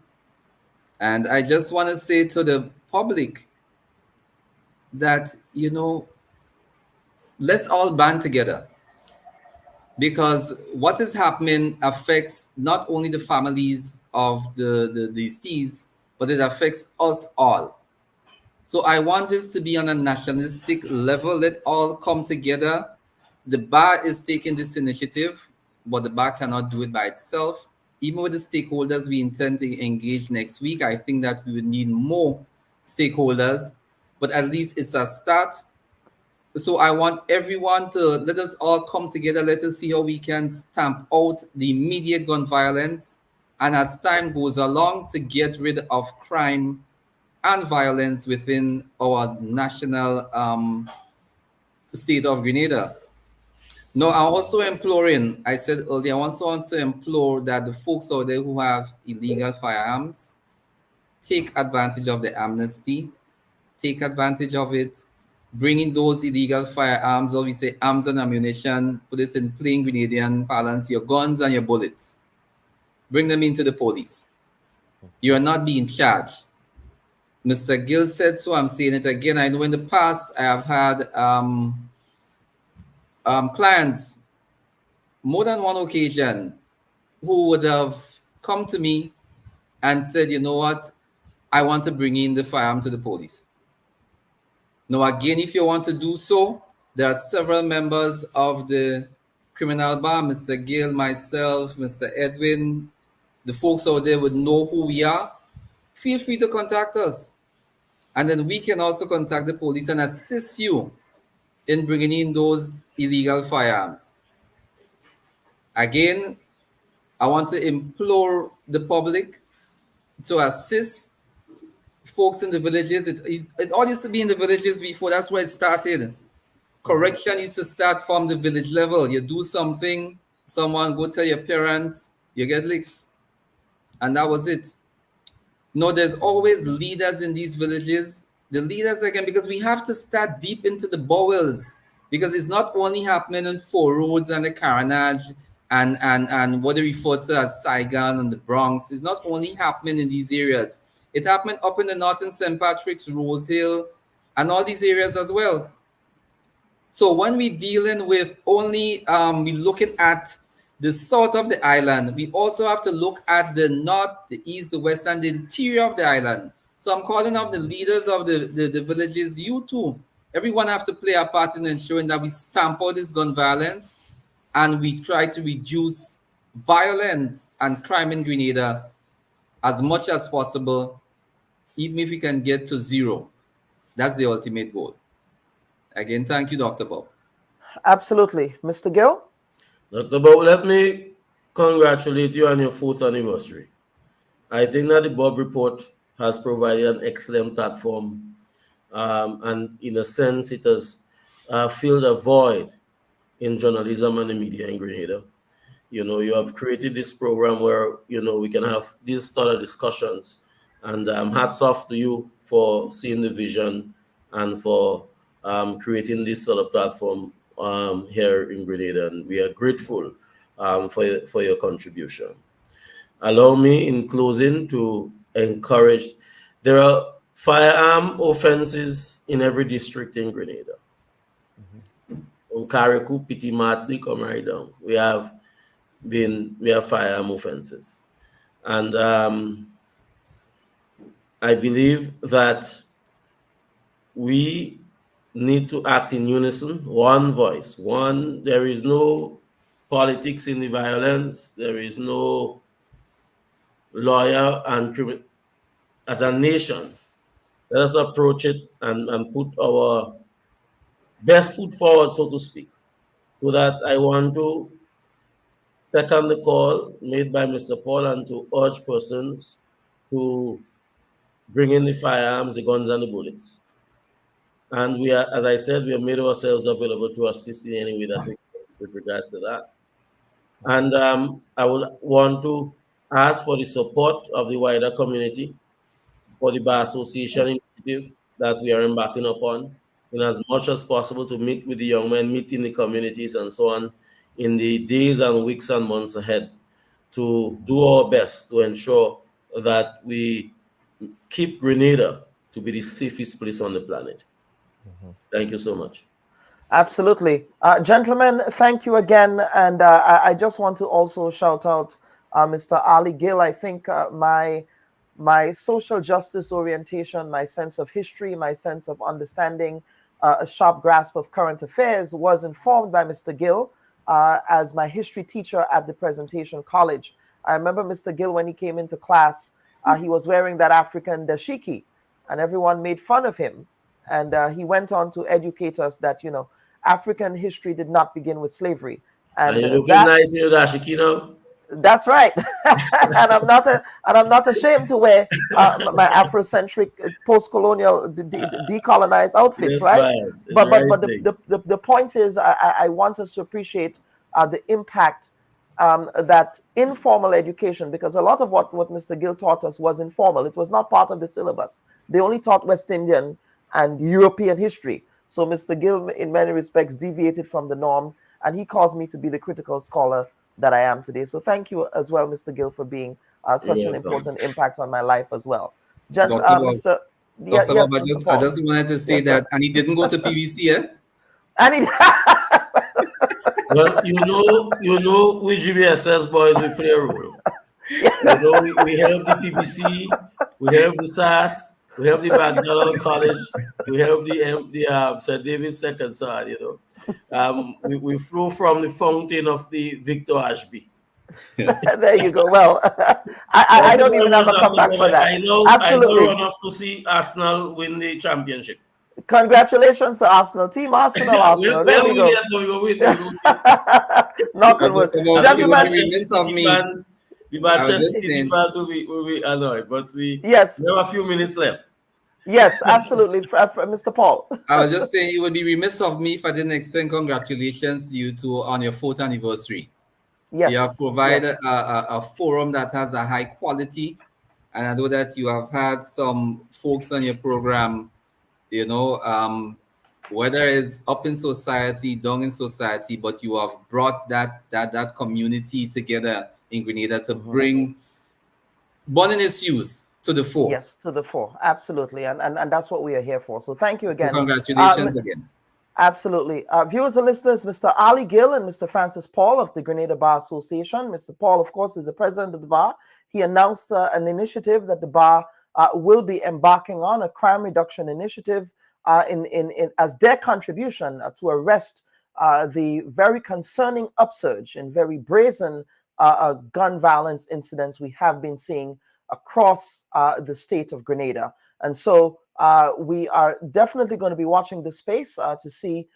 And I just want to say to the public that, you know, let's all band together, because what is happening affects not only the families of the deceased, but it affects us all. So I want this to be on a nationalistic level. Let all come together. The bar is taking this initiative, but the bar cannot do it by itself. Even with the stakeholders we intend to engage next week, I think that we would need more stakeholders, but at least it's a start. So I want everyone to let us all come together. Let us see how we can stamp out the immediate gun violence, and as time goes along, to get rid of crime and violence within our national state of Grenada. No, I'm also imploring, I said earlier, I also want to implore that the folks out there who have illegal firearms take advantage of the amnesty, take advantage of it, bring in those illegal firearms, or we say arms and ammunition, put it in plain Grenadian parlance, your guns and your bullets. Bring them into the police. You are not being charged. Mr. Gill said so, I'm saying it again. I know in the past I have had clients, more than one occasion, who would have come to me and said, you know what, I want to bring in the firearm to the police. Now, again, if you want to do so, there are several members of the criminal bar, Mr. Gill, myself, Mr. Edwin, the folks out there would know who we are. Feel free to contact us. And then we can also contact the police and assist you in bringing in those illegal firearms. Again, I want to implore the public to assist folks in the villages. It all used to be in the villages before. That's where it started. Correction used to start from the village level. You do something, someone go tell your parents, you get licks. And that was it. No, there's always leaders in these villages. The leaders, again, because we have to start deep into the bowels, because it's not only happening in Four Roads and the Carnage and what they refer to as Saigon and the Bronx. It's not only happening in these areas. It happened up in the north in St. Patrick's, Rose Hill, and all these areas as well. So when we're dealing with only, we're looking at the south of the island, we also have to look at the north, the east, the west, and the interior of the island. So I'm calling out the leaders of the villages, you too. Everyone have to play a part in ensuring that we stamp out this gun violence and we try to reduce violence and crime in Grenada as much as possible, even if we can get to zero. That's the ultimate goal. Again, thank you, Dr. Bob. Absolutely. Mr. Gill? Dr. Bob, let me congratulate you on your 4th anniversary. I think that the Bubb Report has provided an excellent platform, and in a sense, it has filled a void in journalism and the media in Grenada. You know, you have created this program where, you know, we can have these sort of discussions, and hats off to you for seeing the vision and for creating this sort of platform here in Grenada, and we are grateful for your contribution. Allow me in closing to encourage, there are firearm offenses in every district in Grenada. On Kariku, Piti Matli, come right down. We have we have firearm offenses. And I believe that we need to act in unison, one voice, there is no politics in the violence, there is no lawyer and criminal. As a nation, let us approach it and put our best foot forward, so to speak. So that I want to second the call made by Mr. Paul and to urge persons to bring in the firearms, the guns, and the bullets. And we are, as I said, we have made ourselves available to assist in any way that we can with regards to that. And I would want to ask for the support of the wider community for the Bar Association initiative that we are embarking upon, in as much as possible to meet with the young men, meet in the communities and so on, in the days and weeks and months ahead, to do our best to ensure that we keep Grenada to be the safest place on the planet. Thank you so much. Absolutely. Gentlemen, thank you again. And I just want to also shout out Mr. Ali Gill. I think my social justice orientation, my sense of history, my sense of understanding, a sharp grasp of current affairs was informed by Mr. Gill as my history teacher at the Presentation College. I remember Mr. Gill, when he came into class, he was wearing that African dashiki, and everyone made fun of him. And he went on to educate us that, you know, African history did not begin with slavery. And you're looking nice in your dashiki now. That's right. and I'm not ashamed to wear my Afrocentric post-colonial decolonized outfits, right? But the point is, I want us to appreciate the impact that informal education, because a lot of what Mr. Gill taught us was informal. It was not part of the syllabus. They only taught West Indian and European history. So Mr. Gill, in many respects, deviated from the norm, and he caused me to be the critical scholar that I am today. So thank you as well, Mr. Gill, for being such an important impact on my life as well. Dr. Bob, I just wanted to say that, and he didn't go to PVC, eh? And he well, you know, we GBSS boys, we play a role. You know, we help the PBC, we help the SAS, we have the McDonald College, we have the St. David's Second Son, you know. We flow from the fountain of the Victor Ashby. There you go. Well, I don't even have a comeback for that. I know, absolutely. I know enough to see Arsenal win the championship. Congratulations to Arsenal. Team Arsenal, Arsenal. There we go. Knock on wood. Gentlemen, the Manchester City fans will be annoyed, but we have a few minutes left. Yes, absolutely. Mr. Paul. I was just saying, it would be remiss of me if I didn't extend congratulations to you two on your 4th anniversary. Yes. You have provided a forum that has a high quality, and I know that you have had some folks on your program, you know, whether it's up in society, down in society, but you have brought that community together in Grenada to bring burning issues to the fore. Yes, to the fore. Absolutely. And that's what we are here for. So thank you again. Congratulations again. Absolutely. Viewers and listeners, Mr. Ali Gill and Mr. Francis Paul of the Grenada Bar Association. Mr. Paul, of course, is the president of the bar. He announced an initiative that the bar will be embarking on, a crime reduction initiative as their contribution to arrest the very concerning upsurge in very brazen gun violence incidents we have been seeing across the state of Grenada. And so we are definitely going to be watching this space to see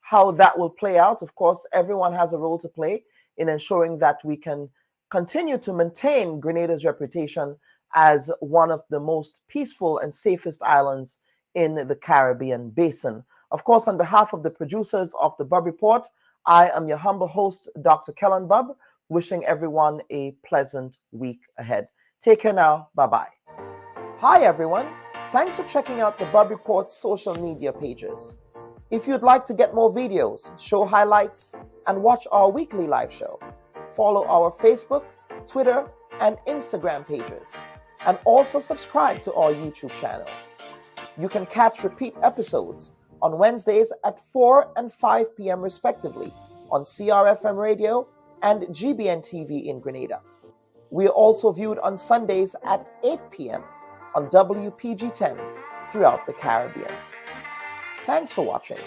how that will play out. Of course, everyone has a role to play in ensuring that we can continue to maintain Grenada's reputation as one of the most peaceful and safest islands in the Caribbean basin. Of course, on behalf of the producers of the Bubb Report, I am your humble host, Dr. Kellen Bubb, wishing everyone a pleasant week ahead. Take care now. Bye-bye. Hi, everyone. Thanks for checking out the Bubb Report's social media pages. If you'd like to get more videos, show highlights, and watch our weekly live show, follow our Facebook, Twitter, and Instagram pages, and also subscribe to our YouTube channel. You can catch repeat episodes on Wednesdays at 4 and 5 p.m. respectively on CRFM Radio and GBN TV in Grenada. We are also viewed on Sundays at 8 p.m. on WPG 10 throughout the Caribbean. Thanks for watching.